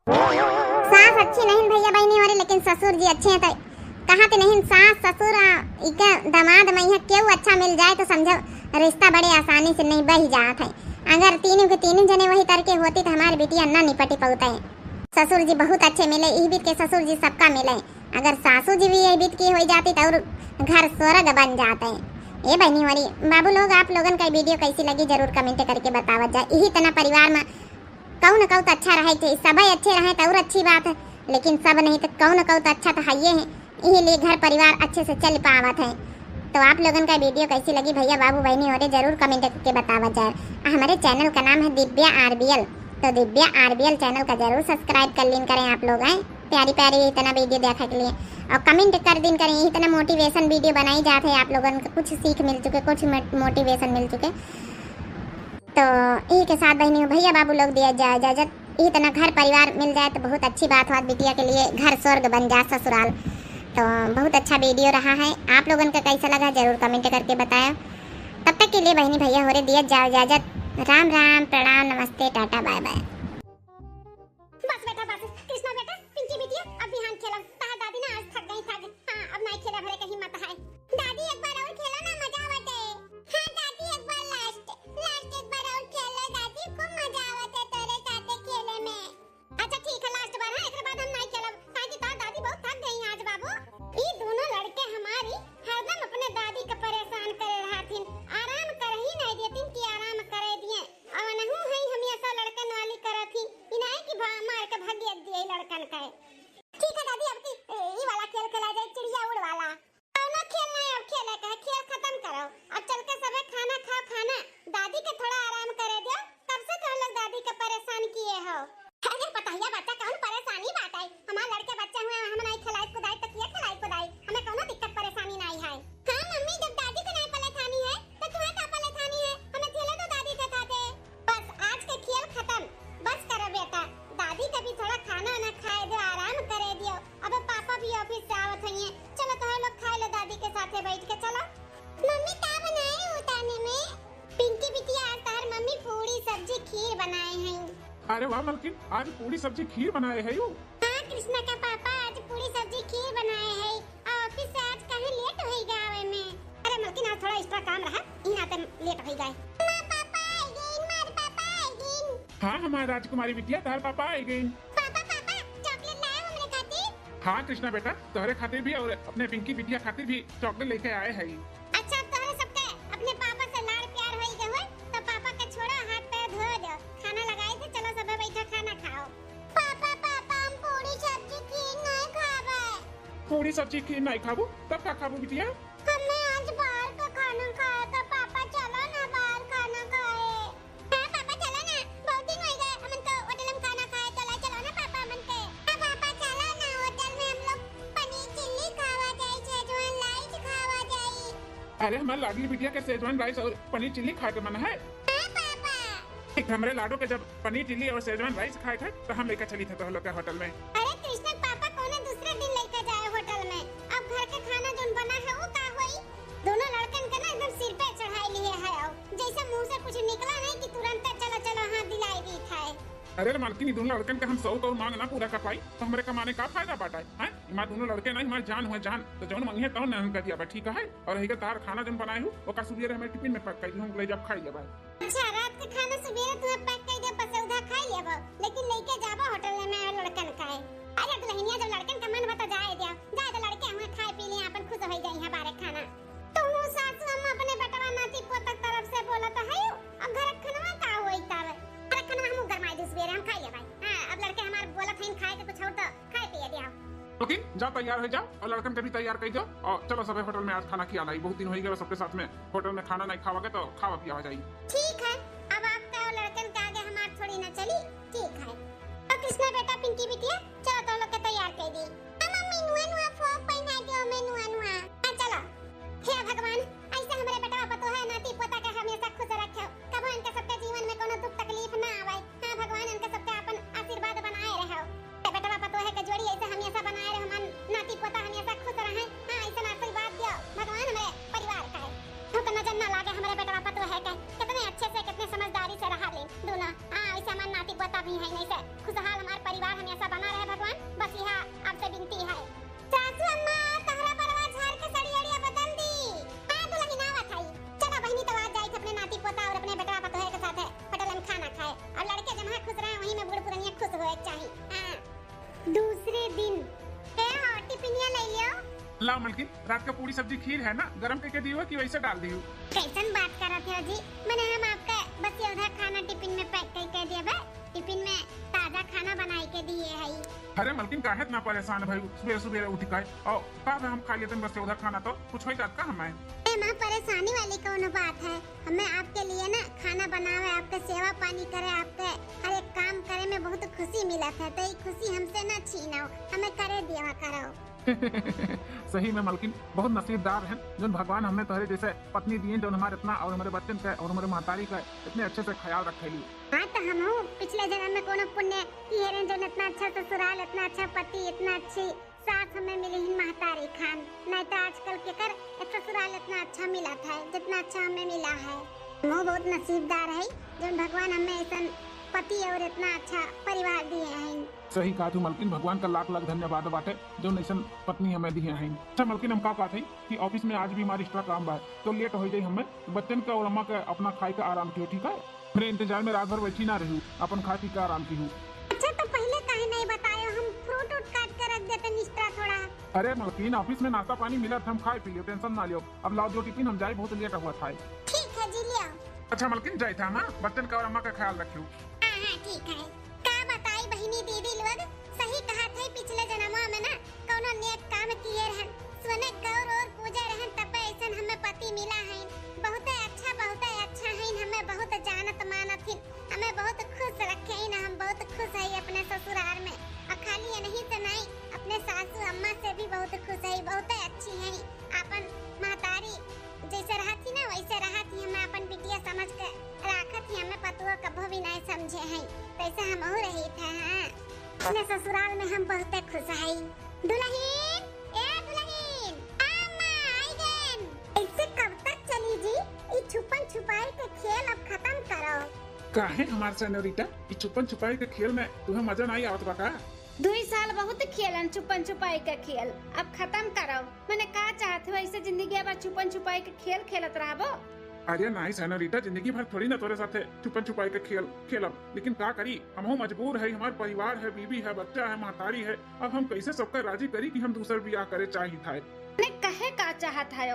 सास अच्छी नहीं भैया बहनी हो रही, लेकिन ससुर जी अच्छे हैं तो कहा तो नहीं। सास ससुर इका दामाद मैया क्यों अच्छा मिल जाए तो समझो रिश्ता बड़े आसानी से नहीं बह जाता है। अगर तीनों के तीनों जने वही तरह के होती तो हमारी बिटिया ना निपटी पाता है। ससुर जी बहुत अच्छे मिले, यही बीत के ससुर जी सबका मिले। अगर सासू जी भी यही बीत की हो जाती तो और घर स्वर्ग बन जाते हैं। ये बहनी वाली बाबू लोग आप लोगन का वीडियो कैसी लगी जरूर कमेंट करके बतावत जाए। यही तना परिवार में कहूँ न कहूँ तो अच्छा रहे थे, सब अच्छे रहे तो और अच्छी बात है, लेकिन सब नहीं तो कहूँ न कहूँ तो अच्छा तो है ही है। यही लिए घर परिवार अच्छे से चल पावत है। तो आप लोगन का वीडियो कैसी लगी भैया बाबू बहनी हो रहे जरूर कमेंट करके बतावत जाए। हमारे चैनल का नाम है दिव्या आरबीएल, तो दिव्या आरबीएल चैनल का जरूर सब्सक्राइब कर लीन करें आप लोग हैं। प्यारी प्यारी इतना वीडियो देखने के लिए और कमेंट कर दिन करें। इतना मोटिवेशन वीडियो बनाई जाते हैं, आप लोगों को कुछ सीख मिल चुके, कुछ मोटिवेशन मिल चुके। तो यही के साथ बहनी भैया बाबू लोग दिया जाए इजाजत। इतना घर परिवार मिल जाए तो बहुत अच्छी बात हो, बिटिया के लिए घर स्वर्ग बन जाए ससुराल। तो बहुत अच्छा वीडियो रहा है, आप लोगों का कैसा लगा जरूर कमेंट करके बताया। तब तक के लिए बहनी भैया हो रहे दिया जाओ इजाजत। राम राम, प्रणाम, नमस्ते, टाटा, बाय बाय। बस बेटा बस, कृष्णा बेटा, पिंकी बिटिया अब बिहान खेला। ताहा दादी ना आज थक गई। हां अब नहीं खेला भरे कहीं मत है। दादी एक बार और खेलो ना, मजा आवते। हां दादी एक बार लास्ट एक बार और खेलो दादी, खूब मजा आवते तेरे साथ खेले में। अच्छा ठीक है लास्ट बार है, एकरे बाद हम नहीं खेलब ताकि दादी बहुत थक गई आज बाबू। ई दोनों लड़के हमारी हरदम अपने दादी को परेशान करे रहथिन, आराम कर ही नहीं देतिन कि आराम करे दिए। अब नहु है हमेशा लड़कन वाली करथी, इनाई की मार के भाग दिए लड़कन का। ठीक है दादी अब की ई वाला खेल खेला जाए, चिड़िया उड़ वाला। अब ना खेलना है, अब खेले का खेल खत्म करो। अब चल के सबे खाना खाओ, खाना दादी के थोड़ा आराम करे दियो। कब से तुम लोग दादी के परेशान किए हो? अरे बताइए बच्चा कौन परेशानी बात है। हैं। अरे वाह मलकिन, आज पूरी सब्जी खीर बनाए है यू। हाँ कृष्णा का पापा आज पूरी सब्जी खीर बनाए हैं। ऑफिस से आज कहीं लेट हो गए आवे में। अरे मलकिन आज थोड़ा एक्स्ट्रा काम रहा, इन आते लेट हो गए। पापा आएगिन, मार पापा आएगिन। हाँ हमारी राजकुमारी बिटिया, तार पापा आए गए। पापा पापा चॉकलेट लाए हो मेरे खातिर? हाँ कृष्णा बेटा, तुम्हारे खातिर भी और अपने पिंकी बिटिया खातिर भी चॉकलेट लेके आए हैं। अच्छा तोहरे सबके अपने पापा से लाड़ प्यार हो गए हो तो पापा के छोड़ो, हाथ पैर धो दो, खाना लगाए थे, चलो सब बैठा खाना खाओ। पापा पापा हम पूरी सब्जी खीर नहीं खावे। पूरी सब्जी खीर नहीं खाबू तब क्या खाबू बिटिया? हमने आज बाहर का खाना खाया था। पापा चलो ना बाहर खाना खाए। हाँ पापा चलो ना, बहुत दिन हो गए हमन तो होटल में खाना खाए। चलो चलो ना पापा हमन के। हाँ पापा चलो ना, होटल में हम लोग पनीर चिल्ली खावा जाए, शेजवान राइस खावा जाए। अरे हमारे लाडली बिटिया के शेजवान राइस और पनीर चिल्ली खाए के मन है। हाँ पापा। एक हमारे लाडो के जब पनीर चिल्ली और शेजवान राइस खाए थे तो हम लेकर चली थे तो लोग के होटल में। अरे कृष्ण पापा कोने दूसरे दिन लेकर जाए होटल में। अब घर के खाना जो बना है वो का हुई? दोनों लड़कन के ना एकदम सिर पे चढ़ाई लिए है। जैसे मुंह से कुछ निकला नहीं कि तुरंत चलो चलो हाथ दिलाई दी खाए। अरे मालकिन, दोनों लड़कन का हम 100 करोड़ मांग ना पूरा कर पाई तो हमारे कमाने का फायदा बाटा है? हमारे दोनों लड़के नहीं, हमारी जान हुआ जान, तो जौन मंगे तो नहीं कर दिया ठीक है। और यही तार खाना जो बनाए हूँ वो का सुबह हमें टिफिन में पैक कर दी हूँ, ले जब खाई लेबा। अच्छा रात का खाना सुबह तुम्हें पैक कर दे, बस उधर खा लेबो, लेकिन लेके जाबो होटल में लड़कन खाए। अरे दुल्हनिया जब लड़कन का मन बता जाए दिया जाए तो लड़के हमें खाए पी लिए, अपन खुश हो गई है बारे खाना। तो हूँ सासू अम्मा अपने बेटवा नाती पोता तरफ से बोला तो है अब घर खाना का होई तब घर खाना हम गरमाई दे सवेरे हम खाई ले भाई। हां अब लड़के हमारे बोला थे खाए के कुछ और तो खाए पिए दिया। ओके जाओ, तैयार हो जाओ और लड़कन के भी तैयार कर जाओ और चलो सब होटल में आज खाना खिलाना है। बहुत दिन हो गए सबके साथ में होटल में खाना नहीं खाओगे तो खावा पिया जाएगी। ठीक है, अब आपका और लड़कन का आगे हमार थोड़ी ना चली। ठीक है और कृष्णा बेटा पिंकी बिटिया चलो तो लोग के तैयार कर दी। मम्मी नुआ नुआ फ्रॉक पहना दियो मैं नुआ नुआ। चलो हे भगवान ऐसे हमारे बेटा पतो है नाती पोता के हमेशा खुश रखो, कबो इनके सबके जीवन में कोनो दुख तकलीफ ना आवे। हां भगवान इनके सबके अपन आशीर्वाद बनाए रहो। बेटा पतो है के जोड़ी ऐसे हमेशा बनाए रहो, मन नाती पोता हमेशा खुश रहे। हां ऐसे आशीर्वाद दियो भगवान हमारे परिवार का। तो नजर ना लागे हमारे बेटा पतो है के कितने अच्छे से कितने समझदारी से रहा ले दोनों। हां ऐसे हमारे नाती पोता भी है नहीं से खुशहाल हमारा परिवार हमेशा बना रहे भगवान, बस यह आपसे विनती है। सासू अम्मा तहरा परवा झाड़ के सड़िया बदल दी। हां दुल्हन आवत है, चलो बहनी तो आ जाए अपने नाती पोता और अपने बेटा पतो है के साथ होटल में खाना खाए और लड़के जहां खुश रहे वहीं में बूढ़ पुरानिया खुश होए चाहिए। हां दूसरे दिन ए हां टिफिनिया ले लियो। लाओ मलकिन, रात का पूरी सब्जी खीर है ना, गरम करके दी हो कि वैसे डाल दी हो? कैसन बात कर रहे थे जी? मैंने हम आपका बस ये उधर खाना टिफिन में पैक कर दिया बा, टिफिन में ताजा खाना बनाई के दिए है। अरे मलकिन काहे इतना परेशान भाई, सुबह सुबह उठ के और का हम खा लेते बस उधर खाना तो कुछ हो जाता हमें। मां परेशानी वाली कौन बात है? हमें आपके लिए ना खाना बनावे, आपके सेवा पानी करे, आपके हर एक काम करे में बहुत खुशी मिला था। तो ये खुशी हमसे ना छीनो, हमें करे दिया करो। सही में मलकिन बहुत नसीबदार हैं जो भगवान हमें तोहरे जैसे पत्नी दिए जो हमारे इतना और हमारे बच्चन का और हमारे महतारी का इतने अच्छे से ख्याल रखेली। हाँ तो हम पिछले जन्म में कोनो पुण्य किए रहे जो इतना अच्छा ससुराल, इतना अच्छा पति, इतना अच्छी सास हमें मिली ही महतारी खान। नहीं तो आजकल के कर एक ससुराल इतना अच्छा मिला था जितना अच्छा हमें मिला है। वो बहुत नसीबदार है जो भगवान हमें ऐसा पति और इतना अच्छा परिवार दिए हैं। सही कहा तू मलकिन, भगवान का लाख लाख धन्यवाद बाटे जो नैसन पत्नी हमें दिए हैं। अच्छा मलकिन, हम का कहते हैं कि ऑफिस में आज भी हमारी एक्स्ट्रा काम बा तो लेट हो जाए, हमें बच्चन का और अम्मा का अपना खाए का आराम कियो। ठीक है, मेरे इंतजार में रात भर बैठी ना रही, अपन खा पी का आराम की हूँ। अच्छा तो पहले काहे नहीं बताया? हम फ्रूट उट काट कर रख देते निस्त्रा थोड़ा। अरे मलकिन, ऑफिस में नाश्ता पानी मिला था, हम खाए पी लियो, टेंशन ना लियो। अब लाओ जो टिफिन, हम जाए बहुत लेट हुआ था। ठीक है जी लिया। अच्छा मलकिन जाए था ना, बच्चन का और अम्मा का ख्याल रखियो। हाँ ठीक है। का बताई बहिनी दीदी लोग सही कहा थे, पिछले जन्मों में ना कोनो नेक काम किए रहन, सोने गौर और पूजा रहन, तब ऐसा हमें पति मिला है। बहुत अच्छा है, हमें बहुत जानत मानत है, हमें बहुत खुश रखे हैं। हम बहुत खुश है अपने ससुराल में, और खाली ये नहीं तो नहीं अपने सासू अम्मा से भी बहुत खुश है, बहुत अच्छी है। अपन महतारी जैसे रहा थी ना वैसे रहा थी, हमें अपन बिटिया समझ के रखा थी, हमें पतुआ कभी भी नहीं समझे हैं, वैसे हम हो रही थे। हाँ अपने ससुराल में हम बहुत खुश है। दुल्हन ए दुल्हन अम्मा आई गन। ऐसे कब तक चली जी? ये छुपन छुपाई के खेल अब खत्म करो। काहे हमार सेनोरिटा ई छुपन छुपाई के खेल में तुम्हें मजा नहीं आवत बा का? 2 साल बहुत खेलन छुपन छुपाई का खेल, अब खत्म करो। मैंने कहा चाहते हो ऐसे जिंदगी अब छुपन छुपाई के खेल खेलत रहबो। अरे नहीं सेनोरिटा, जिंदगी भर थोड़ी ना तोरे साथे छुपन छुपाई के खेल खेलब, लेकिन का करी, हम मजबूर है, हमार परिवार है, बीबी है, बच्चा है, महतारी है, अब हम कैसे सबका राजी करी कि हम दूसर ब्याह करे चाहिए था। मैंने कहे का चाहत है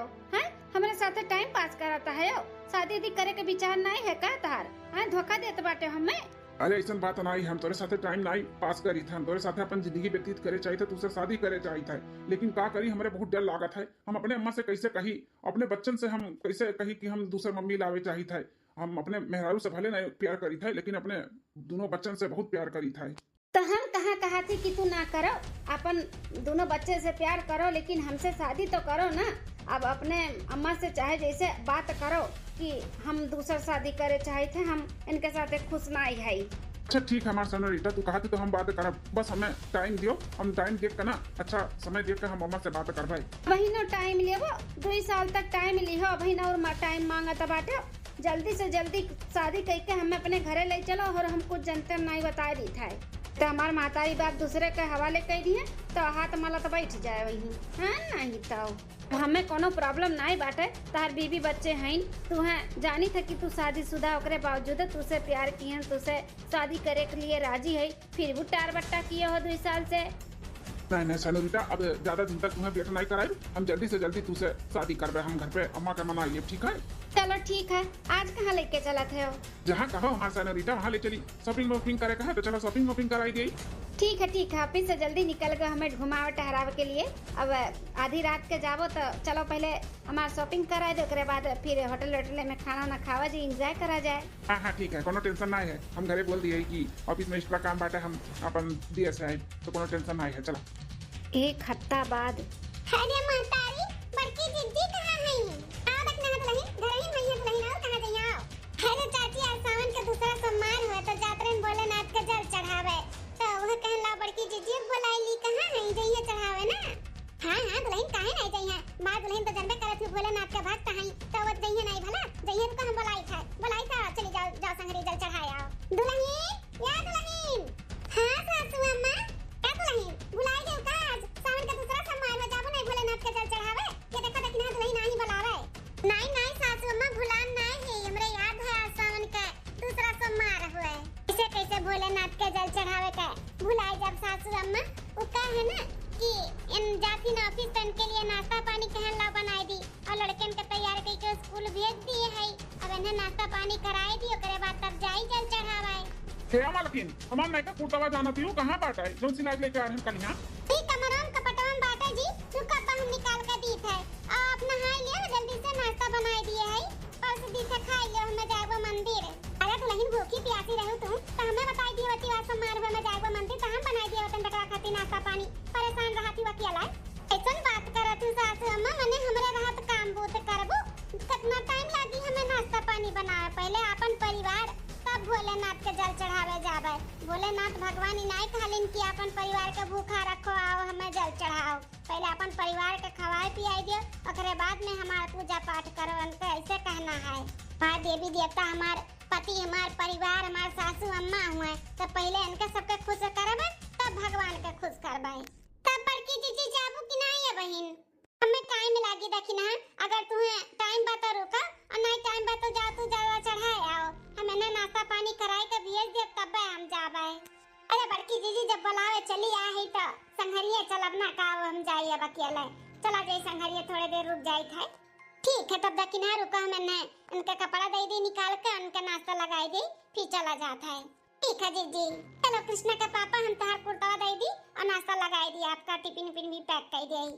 हमारे साथ टाइम पास कराता है, शादी दी करे के विचार नहीं है का तार? धोखा देत बाटे हमें। अरे ऐसा बात नहीं, हम तोरे साथे टाइम नहीं पास करी था, हम तोरे साथे अपन जिंदगी व्यतीत करे चाहिए था, तुझसे शादी करे चाहिए था, लेकिन का करी, हमारे बहुत डर लागत है। हम अपने अम्मा से कैसे कही, अपने बच्चन से हम कैसे कही कि हम दूसर मम्मी लावे चाहिए था। हम अपने मेहरारू से भले नहीं प्यार करी था, लेकिन अपने दोनों बच्चन से बहुत प्यार करी था। तो हम कहा थी कि तू ना करो, अपन दोनों बच्चे से प्यार करो, लेकिन हमसे शादी तो करो ना। अब अपने अम्मा से चाहे जैसे बात करो कि हम दूसरा शादी करे चाहे थे, हम इनके साथ खुश नहीं है। अच्छा ठीक है हमारे सेनोरिटा, तू कहा तो हम बात करब, बस हमें टाइम दियो, हम टाइम देख कर ना अच्छा समय देख कर हम अम्मा से बात करवाई। वही ना टाइम लेबो, 2 साल तक टाइम लिहो, वही ना और टाइम मांगत बाटे। जल्दी से जल्दी शादी करके हमें अपने घरे ले चलो, और हम कुछ जनते नहीं बता दी था तो हमारे मातारी बाप दूसरे के हवाले कर दिए तो हाथ माला तो बैठ जाए वही है नहीं। तो हमें कोनो प्रॉब्लम नहीं बाटे, तार बीबी बच्चे हैं, तू है जानी था कि तू शादीशुदा होकर बावजूद तुझसे प्यार किए, तुझसे शादी करे के लिए राजी है, फिर भी टार बट्टा किए हो 2 साल से। नहीं सेनोरिटा, अब ज्यादा दिन तक तुम्हें वेट नहीं कराए, हम जल्दी से जल्दी तुझसे शादी करबे, हम घर पे अम्मा के मनाइए, ठीक है? चलो ठीक है, आज कहाँ लेके चला थे हो? जहाँ कहो हमारे सेनोरिटा वहाँ ले चली, शॉपिंग वॉपिंग करे का है तो चलो शॉपिंग वॉपिंग कराई गई। ठीक है ऑफिस से जल्दी निकल गए हमें घुमावे टहरावे के लिए। अब आधी रात के जाबो तो चलो पहले हमारा शॉपिंग करा दे, उसके बाद फिर होटल वोटल में खाना ना खावा जी, एंजॉय करा जाए। हाँ ठीक है, कोनो टेंशन नहीं है, हम घरे बोल दिए कि ऑफिस में एक्स्ट्रा काम बाटे, हम अपन दिए से तो कोनो टेंशन नहीं है। चलो 1 हफ्ता बाद। अरे महतारी, बड़की जिद्दी कहाँ है? आओ तक नहात रही, घर ही मैया रही ना, कहाँ जाइए? आओ। अरे चाची, आज सावन का दूसरा सोमवार हुआ तो जातरन भोलेनाथ का जल चढ़ावे, तो वह कहला बड़की जिद्दी बुलाईली, कहाँ है? जाइए चढ़ावे ना। हाँ दुल्हन काहे नहीं जाइए, माँ दुल्हन तो जानबे करत हुई भोलेनाथ का भक्त है, तो वो जाइए नहीं भला, जाइए तो हम बुलाई था, चली जाओ संगरी जल चढ़ाए आओ। दुल्हन या दुल्हन, हाँ सासू अम्मा, क्या दुल्हन बुलाई गई का? आज सावन का दूसरा सोमवार में जाबो नहीं भोलेनाथ का जल चढ़ावे, ये देखो देखना दुल्हन नहीं बुलावे। नहीं सासू अम्मा, भुलान नहीं है, हमरे याद है आज सावन का दूसरा सोमवार हुआ, इसे कैसे भोलेनाथ का जल चढ़ावे का भुलाई जब सासू अम्मा। वो का है ना कि इन जाती ना ऑफिस तन के लिए नाश्ता पानी कहला बनाई दी, और लड़कन के तैयार करके स्कूल भेज दिए है, अब इन्हें नाश्ता पानी कराई दी, ओकरे बाद तब जाई जल चढ़ावे। हे मालकिन, हमार नहीं का कुर्तावा जाना थी, कहाँ बाटा है जो सिलाई लेके आ रहे हैं कल यहाँ? ठीक कमरम कपटवन बाटा जी, रुका तो हम निकाल के दी थे, आप नहाई लियो, जल्दी से नाश्ता बनाई दिए है, और सीधी से खाई लियो, हमें जाएगो मंदिर। अरे दुल्हन भूखी प्यासी रहू तू, तो हमें बताई दियो होती आज सोमवार में जाएगो मंदिर, तो हम बनाई दियो होतन बकरा खाती नाश्ता पानी, परेशान रहती वकिला। ऐसन बात करत हूँ सासू अम्मा, मने हमरे रहत काम बूत करबो, कितना टाइम लागी हमें नाश्ता पानी बनावे, पहले अपन परिवार तब भोलेनाथ के जल चढ़ावे जावे। भोलेनाथ भगवान इनाई कहलिन कि अपन परिवार के भूखा रखो, आओ हमें जल चढ़ाओ, पहले अपन परिवार के खवाए पियाई दियो, ओकरे बाद में हमारा पूजा पाठ करो, उनका ऐसे कहना है। हाँ देवी देवता हमार पति, हमार परिवार, हमार सासू अम्मा हुए, तो पहले इनके सबके खुश करबे, तब भगवान के खुश करबे। तब बड़की जीजी जाबू कि नहीं है बहन? हमें टाइम लागी देखी ना, अगर तुम्हें टाइम बता रुका, और नहीं टाइम बता जाओ तू जल चढ़ाए आओ, हमें ना नाश्ता पानी कराए के भेज दे, तब हम जाबे। अरे बड़की जीजी जब बुलावे चली आ है तो संघरिए चलब ना का, हम जाइए अकेले, चला जाए संघरिए, थोड़े देर रुक जाए थे। ठीक है तब देखी ना रुका, मैंने उनका कपड़ा दे दी निकाल के, उनका नाश्ता लगाई दी, फिर चला जाता है। ठीक है जीजी, चलो कृष्णा का पापा, हम तहार कुर्ता दे दी और नाश्ता लगाई दी, आपका टिफिन भी पैक कर दिया।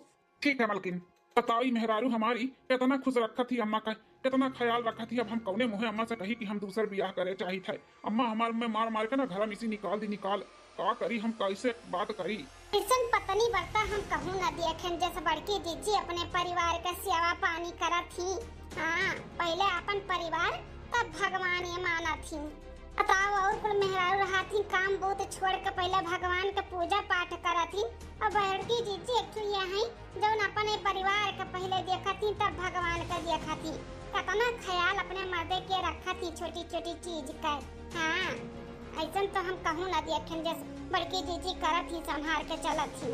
ठीक है मालकिन, बताई मेहरारू हमारी कितना खुश रखा थी, अम्मा का कितना ख्याल रखा थी, अब हम कौने मुँह अम्मा से कही कि हम दूसर ब्याह करे चाहिए थे, अम्मा हमारे में मार मार के ना घर में इसी निकाल का करी, हम कैसे बात करी? कृष्ण पत्नी बरता हम कहूँ न देखें, जैसे बड़की जीजी अपने परिवार का सेवा पानी करा थी। हाँ पहले अपन परिवार तब भगवान ये माना थी, बताओ और कुल मेहरारू रहा थी, काम बहुत छोड़ के पहले भगवान का पूजा पाठ करा थी, और बड़की जीजी एक ये है जो अपने परिवार का पहले देखा थी, तब भगवान का देखा थी, कितना ख्याल अपने मर्दे के रखा थी, छोटी छोटी चीज का। हाँ ऐसा तो हम कहूँ ना देखें जैसे बड़की जीजी करत ही संभाल के चलत ही।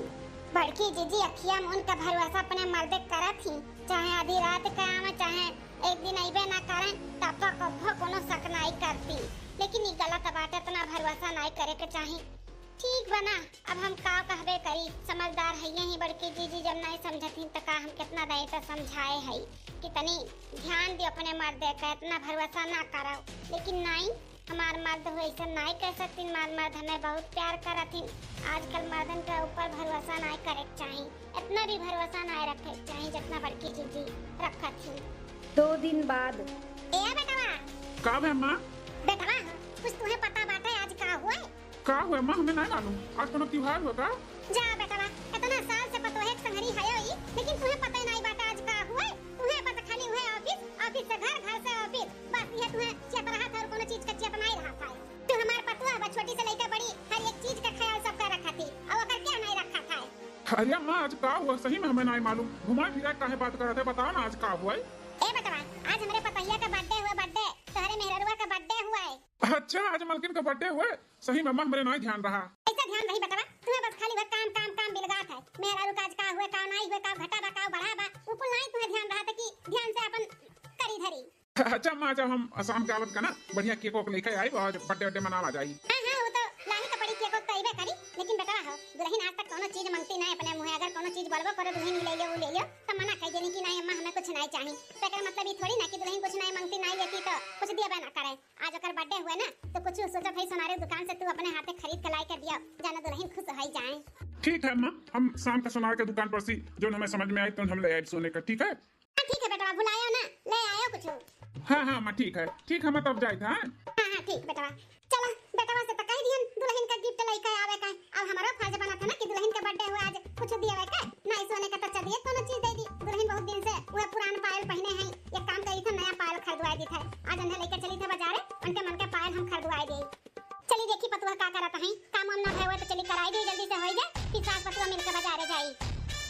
बड़की जीजी अखिया मुन का भरोसा अपने मर्दे करत ही, चाहे आधी रात का आवे चाहे एक दिन अइबे ना करें तब तक कभो कोनो शक नहीं करती। लेकिन ये गलत बात है, इतना भरोसा नहीं करे के चाहिए। ठीक बना, अब हम का कहबे करी, समझदार है यही बड़की जीजी जब नहीं समझती तो का हम कितना दे तो समझाए है कि तनी ध्यान दियो अपने मर्दे का, इतना भरोसा ना करो। लेकिन नहीं, हमार मर्द हो ऐसा नहीं कह सकती, हमार मर्द हमें बहुत प्यार करथिन। आजकल मर्दन के ऊपर भरोसा नहीं करे के चाहिए, इतना भी भरोसा नहीं रखे के चाहिए जितना बड़की जीजी रखत थी। 2 दिन बाद ए बेटवा, का है अम्मा? बेटवा कुछ तुम्हें पता बाटे आज का हुआ? का हुआ अम्मा? हमें नहीं मालूम। आज कोनो त्योहार होगा? जा बेटवा, इतना साल से पतोहे के संगरी है ही, लेकिन तुम्हें पता ही नहीं बाटे आज का हुआ। तुम्हें पता खाली हुए ऑफिस, ऑफिस से घर, घर से ऑफिस, बस ये तुम्हें चेत रहा था और कोनो चीज का चेत नहीं रहा था। तू हमार पतुआ बा, छोटी से लेकर बड़ी हर एक चीज का ख्याल सब कर रखा थी, और ओकर क्या नहीं रखा था। अरे अम्मा आज का हुआ? सही में हमें नहीं मालूम। घुमा फिरा काहे बात कर रहे थे? बताओ ना आज का हुआ है? ए बेटवा, आज हमारे पतैया का बर्थडे हुआ, बर्थडे तुम्हारे मेहरुआ का बर्थडे हुआ है। अच्छा आज मलकिन का बर्थडे हुआ? सही में अम्मा हमारे नहीं ध्यान रहा। ऐसा ध्यान नहीं बेटवा, तुम्हें बस खाली वह काम काम काम बिलगात है। मेहरुआ का आज का हुआ, का नहीं हुआ, का घटा बा, का बढ़ा बा, ऊपर नहीं तुम्हें ध्यान रहा था कि ध्यान से अपन करी धरी। अच्छा अम्मा जब हम शाम के आवत का ना बढ़िया केक वोक लेके आई और बर्थडे मनावा जाई। हाँ हाँ, वो तो लाही का बड़ी केक तो अइबे करी, लेकिन बेटवा हो दुल्हन आज तक कोनो चीज मांगती नहीं अपने मुंह। अगर कोनो चीज बोलबो करे दुल्हन ले लियो, वो ले लियो, तो मना कह देनी कि नहीं अम्मा हमें कुछ नहीं चाहिए। तो एकर मतलब ये थोड़ी ना कि दुल्हन कुछ नहीं मांगती नहीं लेती तो कुछ दिया ना करे। आज ओकर बर्थडे हुआ ना तो कुछ सोचो भाई सोनारे दुकान से तू अपने हाथे खरीद के लाई के दिया, जाना दुल्हन खुश हो जाए। ठीक है अम्मा, हम शाम का सोनार के दुकान पर सी जो हमें समझ में आई तो हम ले आए सोने का। ठीक है? हाँ ठीक है बेटवा, भुलायो ना, ले आयो कुछ। हाँ हाँ अम्मा ठीक है, ठीक है मैं तब जाए था। हाँ हाँ ठीक बेटवा, चलो बेटवा से तो कह दिहन दुल्हन का गिफ्ट लेके आवे का। अब हमारा फर्ज बना था ना कि दुल्हन का बर्थडे हुआ आज कुछ दिए का, नहीं सोने का तो चलिए कोनो चीज दे दी। दुल्हन बहुत दिन से वह पुरान पायल पहने हैं, एक काम करी था नया पायल खरीदवा दी था। आज उन्हें लेकर चली था बाजार, उनके मन के पायल हम खरीदवा दिए। चली देखी पतुआ का करता है, काम हम ना हुआ तो चली कराई दे, जल्दी से हो जाए कि सास पतुआ मिलकर बाजार जाई।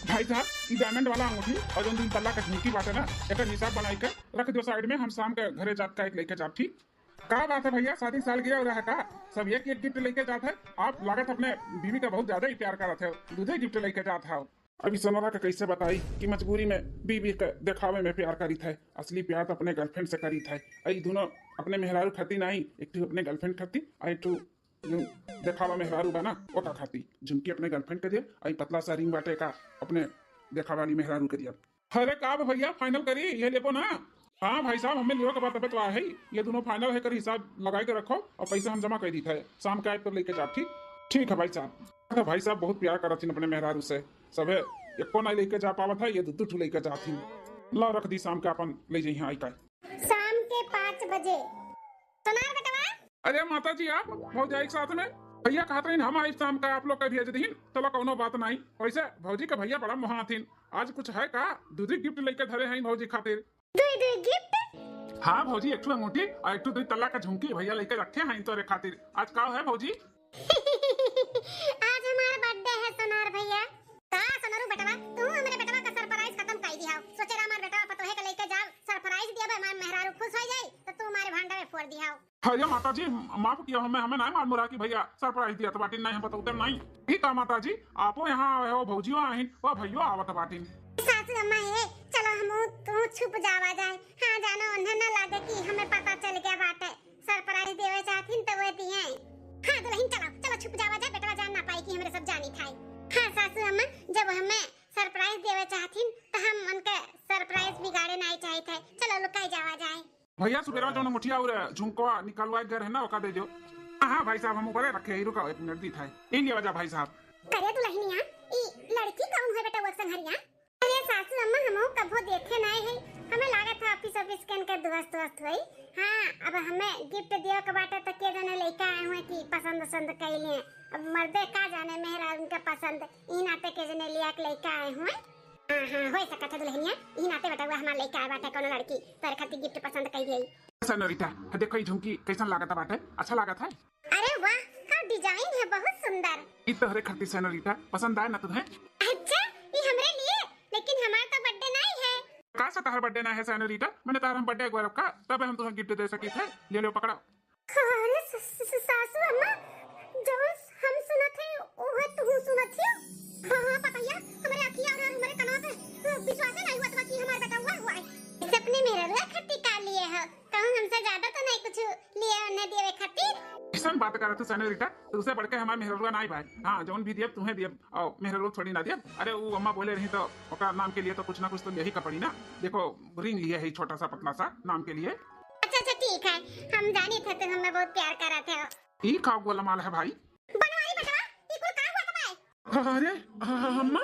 भाई साहब ये डायमंड वाला अंगूठी और जो 3 तल्ला का झुमकी बात है ना, एक हिसाब बनाई कर रख दो साइड में, हम शाम के घरे जात का एक लेके जात। ठीक का बात है भैया? शादी साल गया हो रहा है का? सब एक एक गिफ्ट लेके जात है। आप लागत अपने बीवी का बहुत ज्यादा ही प्यार करते हो, दूधे गिफ्ट लेके जात है। अभी सोनरा का कैसे बताई कि मजबूरी में बीवी के दिखावे में प्यार करी था, असली प्यार तो अपने गर्लफ्रेंड से करी था। आई दोनों अपने मेहरारू खाती नहीं, एक तो अपने गर्लफ्रेंड खाती, आई तो दिखावा मेहरारू बना वो का खाती। झुमकी अपने गर्लफ्रेंड के दिया, आई पतला सा रिंग बाटे का अपने दिखावा वाली मेहरारू के दिया। अरे का भैया फाइनल करी ये लेपो ना। हाँ भाई साहब हमें लियो के बात तो है, ये दोनों फाइनल है कर हिसाब लगा के रखो और पैसा हम जमा कर दी था, शाम के आए तो लेके जा। ठीक ठीक है भाई साहब। तो भाई साहब बहुत प्यार करती अपने मेहरारू से, सब एको नहीं लेके जा पावा था, ये दू लेके जाती। ला रख दी शाम के अपन ले जाइए आई का शाम के 5 बजे सोनार बेटवा। अरे माता जी आप भौजाई के साथ में भैया कहते हैं हम आई शाम का आप लोग का भेज दीन, चलो कोनो बात नहीं। वैसे भौजी का भैया बड़ा महाथिन, आज कुछ है का? दूधी गिफ्ट लेके धरे हैं भौजी खातिर। दूधी गिफ्ट? हाँ भौजी, एक अंगूठी और एक 2 तल्ला का झुमकी भैया लेके रखे हैं तोरे खातिर। आज का है भौजी? आज हमारा बर्थडे है सोनार भैया। का सोनारू बेटवा तू हमारे बेटवा का सरप्राइज खत्म कर दिया। सोचे रा हमारे बेटवा पतोहे के लेके जाओ, सरप्राइज दिया भाई मेहरारू खुश हो जाए तो तू हमारे भांडा में फोड़ दिया। भैया माता जी माफ किया हमें नहीं मालूम रहा कि भैया सरप्राइज दिया तो बाटिन नहीं हम बताते नहीं। ठीक है माता जी, आपो यहाँ हो भौजियो आहिन वो भैया आवत बाटिन। सासू अम्मा ये चलो हम तू छुप जावा जाए। हाँ जानो उन्हें न लगे कि हमें पता चल गया बाटे, सरप्राइज देवे चाहतीन तो वो दिए। हाँ दुल्हन चलो चलो छुप जावा जाए, बेटवा जान ना पाई कि हमरे सब जानी था। हाँ सासू अम्मा जब हमें सरप्राइज देवे चाहतीन तो हम उनके सरप्राइज बिगाड़े नहीं चाहे थे, चलो लुकाई जावा जाए। भैया सुबेरा जो मुठिया और झुमका निकलवा गए है ना वो दे दो। हाँ भाई साहब हम ऊपर रखे ही, रुका 1 मिनट दी था इन लिया वजह भाई साहब। अरे दुल्हनिया ई लड़की कौन है बेटा वो संघरिया? अरे सासू अम्मा हम कभो देखे नहीं है, हमें लगा था ऑफिस के इनके दोस्त हुई। हाँ अब हमें गिफ्ट दियो के बाटे तो के जने लेके आए हुए कि पसंद कैले। अब मर्दे का जाने मेहरा उनका पसंद ई नाते के जने लिया के लेके आए हुए। हाँ हाँ हो सकता था दुल्हनिया ई नाते बेटा हमारे लेके आए बाटे कोनो लड़की तोरे खातिर गिफ्ट पसंद कर गई। सनोरिटा देखो ये झुमकी कैसा लागत बाटे? अच्छा लागत है? अरे वाह का डिजाइन है, बहुत सुंदर। ई तोहरे खातिर सनोरिटा पसंद आए ना तुम्हें? अच्छा ये हमरे लिए, लेकिन हमारा तो बर्थडे नहीं है। का सा तार बर्थडे ना है सनोरिटा? मैंने तार हम बर्थडे गौरव का तब हम तुम्हें गिफ्ट दे सकी थे, ले लो पकड़ो। अरे बात कर रहे थे सेनोरिटा, तो उसे बढ़ के हमारे मेहररुआ ना भाई। हाँ जौन भी दियब तुम्हें दियब और मेहररुआ थोड़ी ना दियब। अरे वो अम्मा बोले रही तो ओकरा नाम के लिए तो कुछ ना कुछ तो यही का पड़ी ना। देखो रिंग लिए है छोटा सा पतला सा नाम के लिए। अच्छा ठीक है, हम जाने थे तो हमें बहुत प्यार कर रहे थे। ई खाओ गोला माल है भाई। बनवारी बेटा ये कुल का हुआ तुम्हारे? अरे अम्मा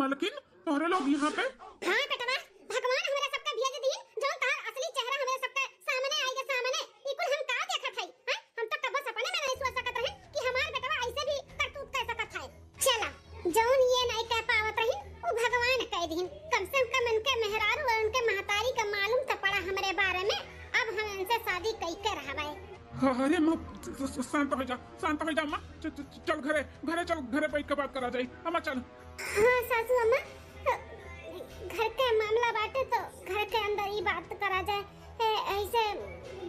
मालकिन तोहरे लोग यहाँ पे? हाँ बेटा भगवान हमरा सबका भेज दी जो तार असली चेहरा हमरा सबके सामने आई के सामने। ई कुल हम का देखत हई? हैं हम तो कबो सपने में नहीं सोच सकत रहे कि हमार बेटा ऐसे भी करतूत कर सकत है। चला जौन ये नहीं कह पावत रही वो भगवान कह दीन। कम से कम उनके मेहरारू और उनके महतारी का मालूम तो पड़ा हमरे बारे में। अब हम इनसे शादी कई के रहबे। अरे माँ शांत हो जा अम्मा। चल घरे चल, घरे बैठ के बात करा जाए। अम्मा चल। हाँ सासू अम्मा, घर के मामला बाटे तो घर के अंदर ही बात करा जाए। ऐसे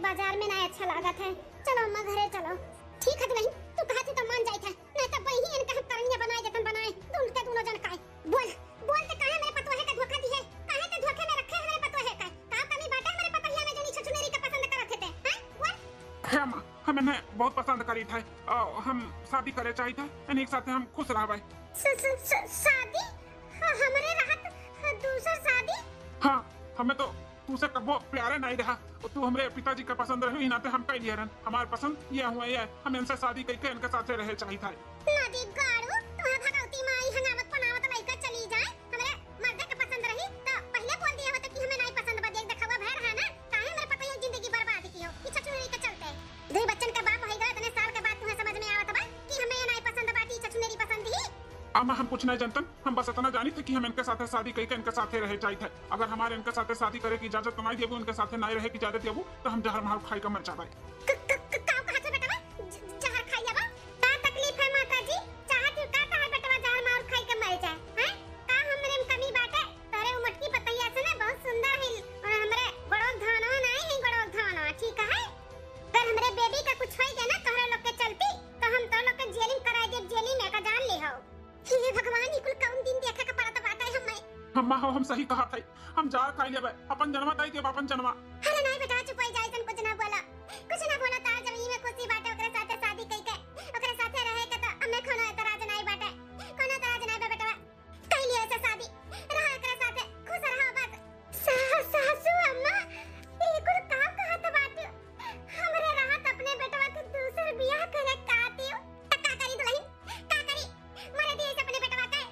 बाजार में ना अच्छा लागत है। चलो अम्मा घरे चलो। ठीक है नहीं तू कहा थी तो मान जाई था, नहीं तो वही इनके हम करेंगे बनाए जतन बनाए दोनों जन काय। बोल तो काहे मेरे पतोहे का धोखा दी है? काहे ते धोखे में रखे है मेरे पतोहे का? का कमी बाटे मेरे पतोहिया में जो नी छछुनेरी का पसंद करत थे? हैं बोल। है अम्मा हमें बहुत पसंद करी था और हम शादी करे चाहिए था। एक साथ हम खुश रहबे। शादी? हमरे रहत दूसर शादी? हाँ हमें तो तुझसे कबो प्यारे नहीं रहा। तू हमारे पिताजी का पसंद रहे नाते हम कह लिया हमारे पसंद ये हुआ ये हम इनसे शादी करके इनके साथ रहे चाहिए था। नदी गाड़ू तुम्हें भगवती माई हंगामत पनावत लइका चली जाए हमरे मर्द के पसंद रही तो पहले बोल दिया होता कि हमें नहीं पसंद। बा देख दिखावा भर है ना काहे मेरे पता है जिंदगी बर्बाद की हो ई छछुनेरी के चलते। दो बच्चन का बाप हो गए इतने साल के बाद तुम्हें समझ में आवत बा कि हमें ये नहीं पसंद बाटी छछुनेरी पसंद ही। अम्मा हम कुछ नहीं जानते, हम बस इतना जानी थे कि हम इनके साथ शादी करके इनके साथ रहे चाहिए थे। अगर हमारे इनके साथ शादी करे की इजाजत नहीं देबू, इनके साथ नहीं रहे की इजाजत देबू तो हम जहर मार खाई का मर जाबे। जहर खाई जाबा? का तकलीफ है माताजी? चाहत का है बेटा जहर मार खाई के मर जाए? हैं का हमरे में कमी बाटे? तारे उमटकी पतैया से ना बहुत सुंदर है और हमरे बड़ो धानो नहीं है बड़ो धानो ठीक है। अगर हमरे बेबी का कुछ होई गया ना तोहरे लोग के चलती तो हम तो लोग के जेलिंग करा दे, जेली में का जान ले हो। हे भगवान ई कुल कौन दिन देखे का पड़त बाटे हमें। अम्मा हम सही कहा था, हम जार खाई लेबे अपन जन्मा दाई देब अपन जन्मा। अरे नहीं बेटा चुप हो जाए तन कुछ ना बोला तार जब ई में खुशी बाटे ओकरे साथे शादी कई के ओकरे साथे रहे के तो हमें कोनो एतराज नहीं बाटे। कोनो एतराज नहीं बे बेटा कई लिए ऐसे शादी रहा ओकरे साथे खुश रहा बस। सासू अम्मा ई कुल का कहत बाटे? हमरे राहत अपने बेटवा के दूसर बियाह करे काती का करी दुल्हन का करी मरे दिए अपने बेटवा के।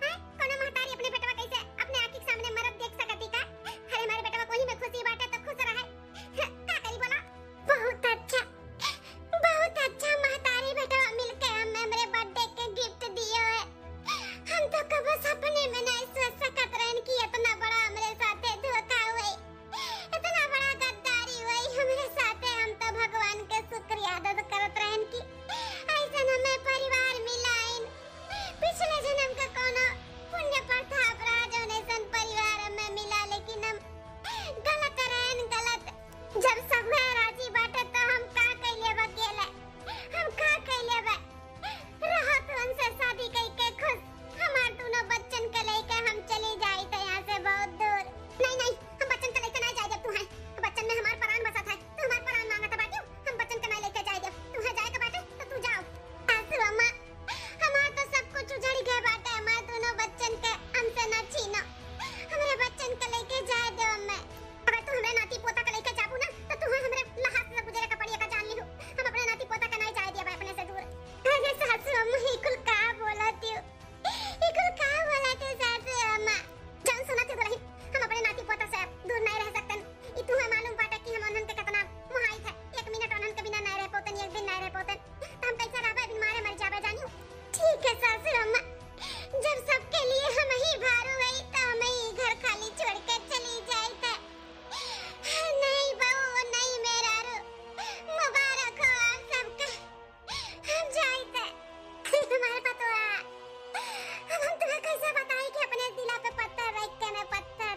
हैं कोनो महतारी अपने बेटवा कैसे अपने आंख के सामने मरद देख सकती का? अरे हमारे बेटवा कोई में खुशी बाटे तो खुश रहे का करी बोला। बहुत अच्छा महतारी बेटवा मिलके हमें मेरे बर्थडे के गिफ्ट दिए है। हम तो कभी सपने में नहीं सोच सकत रहन कि इतना बड़ा हमारे साथे धोखा हुई, इतना बड़ा गद्दारी हुई हमारे साथे। हम तो भगवान के शुक्रिया अदा करत रहन कि ऐसा हमें परिवार मिला। पिछले जन्म का कोनो पुण्य प्रताप रहा जो नैसन परिवार हमें मिला, लेकिन हम गलत रहन गलत। जब सब राजी बाटे तो हम का कइले अकेले हम का कइले रहत उनसे शादी करके खुश हमार दोनों बच्चन के लेके हम चले जाई थे यहाँ से बहुत दूर। नहीं हम बच्चन के लेके नहीं जाए जब तू है बच्चन में हमार प्राण बसा था तू हमार प्राण मांगत बाटी हम बच्चन के नहीं लेके जाए जब तू है जाए के बाटे तो तू जाओ। आसू अम्मा हमार तो सब कुछ उजड़ गए बाटे। हमार दोनों बच्चन के हमसे न छीनो, हमारे बच्चन के लेके जाए दो। अम्मा अगर तू हमरे नाती पोता के लेके जाबू ना तो तू हमरे लहास से गुजरे का पड़िया का जान ली हो। हम अपने नाती पोता का नहीं जाए दिया भाई अपने से दूर। अरे सासू अम्मा ही कुल का बोलती हो, ही कुल का बोलती हो सासू अम्मा। जान सुना थी दुल्हन हम अपने नाती पोता से दूर नहीं रह सकते। ई तुम्हें मालूम बाटे कि हम उन्हन के कितना मुहाई था। एक मिनट उन्हन के बिना नहीं रह पोतन, एक दिन नहीं रह पोतन तो हम कैसे रहबे बिन मारे मर जाबे जानियो। ठीक है सासू अम्मा जब सबके लिए हम ही भारू गई तो हम ही घर खाली छोड़ के चली जाए थे। नहीं बहू नहीं मेरा रू मुबारक हो आप सबका। हम जाए थे हमारे पतोआ। अब हम तुम्हें कैसे बताएं कि अपने दिला पे पत्थर रख के मैं पत्थर।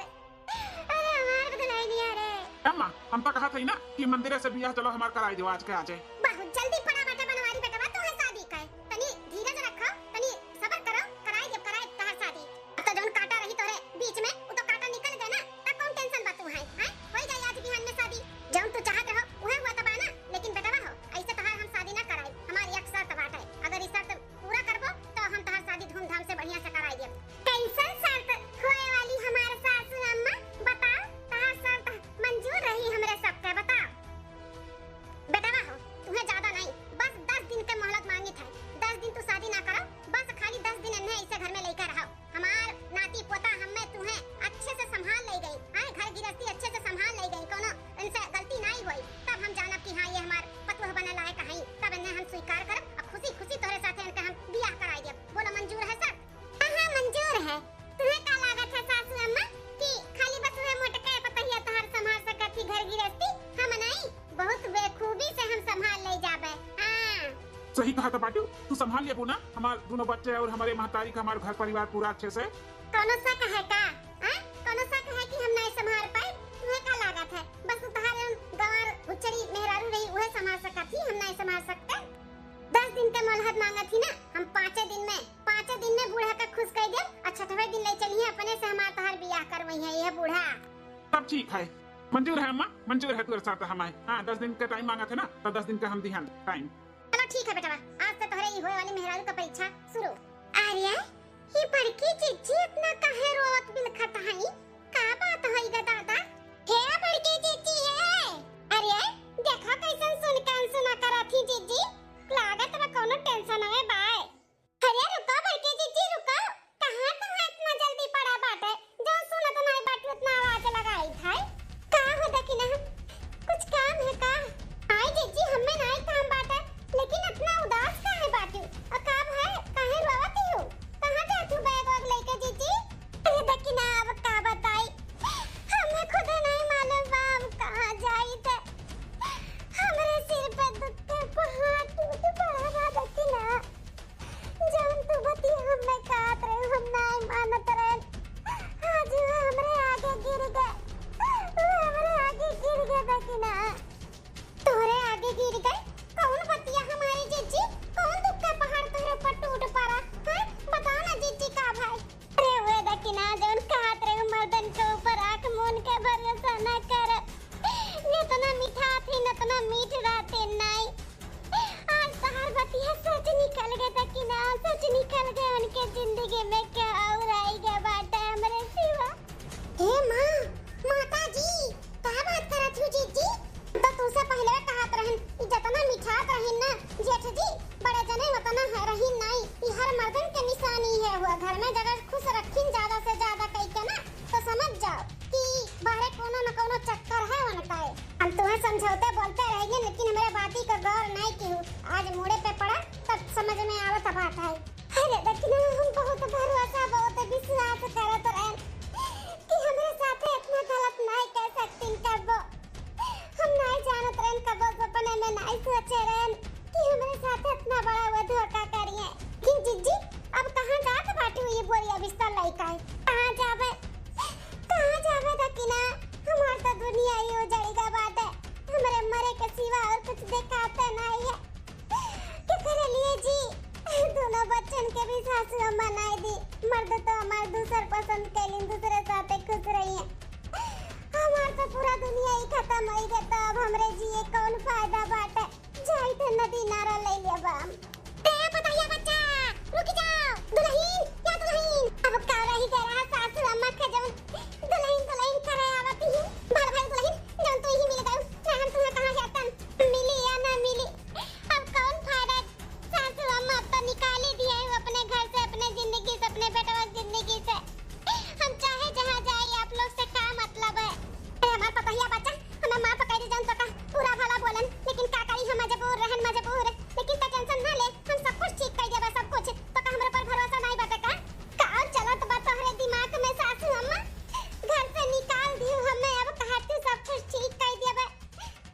अरे हमारे को तो नहीं आ रहे। अम्मा हम तो कहा था ना कि मंदिर से बियाह चलो हमार कराई दो आज के आज। बहुत जल्दी पड़ा बेटा बनवारी बेटा तू है शादी का तनी धीरज रखो तनी सब्र करो कराई जब कराई तहार शादी। अब तो जोन काटा रही तोरे बीच में वो तो काटा निकल गया ना तब कौन टेंशन बा तू है हो जाए आज बिहान में शादी। जोन तू चाहत रहो वह हुआ तबा ना, लेकिन बेटा हो ऐसे तहार हम शादी ना कराई कहा था बाटू, तू संभाल लिया ना हमारे दोनों बच्चे और हमारे महतारी का, हमारा घर परिवार पूरा अच्छे से। कौनो शक है का? कौनो शक है कि हम नहीं संभाल पाए? तुम्हें का लागत है? बस तुम्हारे गवार उचड़ी मेहरारू रही उहे संभाल सकती थी, हम नहीं संभाल सकते। 10 दिन के मोहलत मांगा थी ना, हम 5 दिन में बूढ़ा का खुश कर दे और 6वें दिन ले चलिए अपने से हमारा तहर बियाह करवई है ये बूढ़ा। सब ठीक है, मंजूर है अम्मा, मंजूर है तेरे साथ हमारे। हाँ 10 दिन का टाइम मांगा था ना, तो 10 दिन का हम दिहान टाइम। चलो ठीक है बेटा, आज से तोहरे ये होए वाली मेहरारू का परीक्षा शुरू। अरे ये बड़की चिच्ची इतना काहे रोत बिलखत हई? का बात हई ग दादा? हे बड़की चिच्ची है। अरे देखो कैसन सुना करथी जीजी, लागत बा कोनो टेंशन है बाय। अरे रुको बड़की चिच्ची रुको, कहां तुम इतना जल्दी पड़ा बाटे? जो सुनत नहीं बाटे उतना आवाज लगाई थाई। का हो देखी ना, कुछ काम है का? आई जीजी हमें नहीं काम बाटे, लेकिन इतना उदास काहे बाटू? और काम है काहे रोवती हो? कहां जातू बैग वैग लेके जीजी? अरे देखी ना अब का बताई, हमें खुद नहीं मालूम बा अब कहां जाई थे। हमरे सिर पे दुख के पहाड़ टूट पड़ा देखी ना, जान तू बती हमें काट रहे, हम नहीं मानत रहे। आज वो हमरे आगे गिर गए, देखी ना तोरे आगे गिर गए। कौन बतिया हमारी जीजी? कौन दुख का पहाड़ तोरे ऊपर टूट पड़ा? हैं बताओ ना जीजी का भाई? अरे वो देखी ना जौन काट रहे मर्दन के ऊपर आंख मून के भरोसा न कर, इतना मीठा थी इतना मीठ रहते नहीं। आज तहार बतिया सच निकल गए देखी ना, सच निकल गए। उनके जिंदगी में क्या और आई गया बाटा हमरे सिवा। हे माँ, माता जी का बात करत हो जीजी? तो तुमसे पहले कहत रहन जितना मिठात रहिन ना जेठ जी, बड़े जने उतना है रहिन नहीं। ई हर मर्दन के निशानी है, हुआ घर में जगह खुश रखिन ज्यादा से ज्यादा कह के ना, तो समझ जाओ कि बाहर कोनो न कोनो चक्कर है उनका। हम तुम्हें समझौते बोलते रहेंगे, लेकिन हमारे बाती का गौर नहीं की। आज मुड़े पे पड़ा तब समझ में आवत बात है। अरे देखना हम बहुत भरोसा बहुत विश्वास करत रहे कि हमारे साथ इतना गलत नहीं कर सकती कबो। हम नहीं जानत रहे कबो, सपने में नहीं सोचे रहे कि हमारे साथ इतना बड़ा वो धोखा करिए। कि जीजी अब कहां जात बाटू? ये बोरिया बिस्तर लइका है, कहां जावे दकिना? हमार तो दुनिया ही उजड़ी का बात है, हमारे मरे के सिवा और कुछ दिखाते नहीं है। क्या करे लिए जी? दोनों बच्चन के भी सासू अम्मा नहीं दी, मर्द तो हमार दूसर पसंद कैलिन, दूसरे साथे खुश रही है। हमार तो पूरा दुनिया ही खत्म हो गया, तो अब हमरे जिए कौन फायदा बाटे? जाई तो नदी नारा ले लिया बाम। ए बताइए बच्चा, रुक जाओ। दुल्हन क्या दुल्हन? अब का रही गया सासू अम्मा के जवन दुल्हन करे आवती है। बड़ भाई दुल्हन जवन तू ही मिल गयो, हम तुम्हें कहां जातन? मिली या ना मिली अब कौन फायदा? सासू अम्मा अब तो निकाल ही दिए अपने घर से, अपने जिंदगी से, अपने बेटवा की जिंदगी से। हम चाहे जहां जाए, आप लोग से क्या मतलब है? हमार पतहिया बच्चा हमें मां पकड़ दे, जन तो का पूरा भला बोलन, लेकिन का करी हम मजबूर। लेकिन तो टेंशन ना ले, हम सब कुछ ठीक कर देबे, सब कुछ। तो का हमरे पर भरोसा नहीं बाटे का? का चलत बा तोहरे दिमाग में सासू अम्मा? घर से निकाल दियो हमें, अब कहती सब कुछ ठीक कर देबे।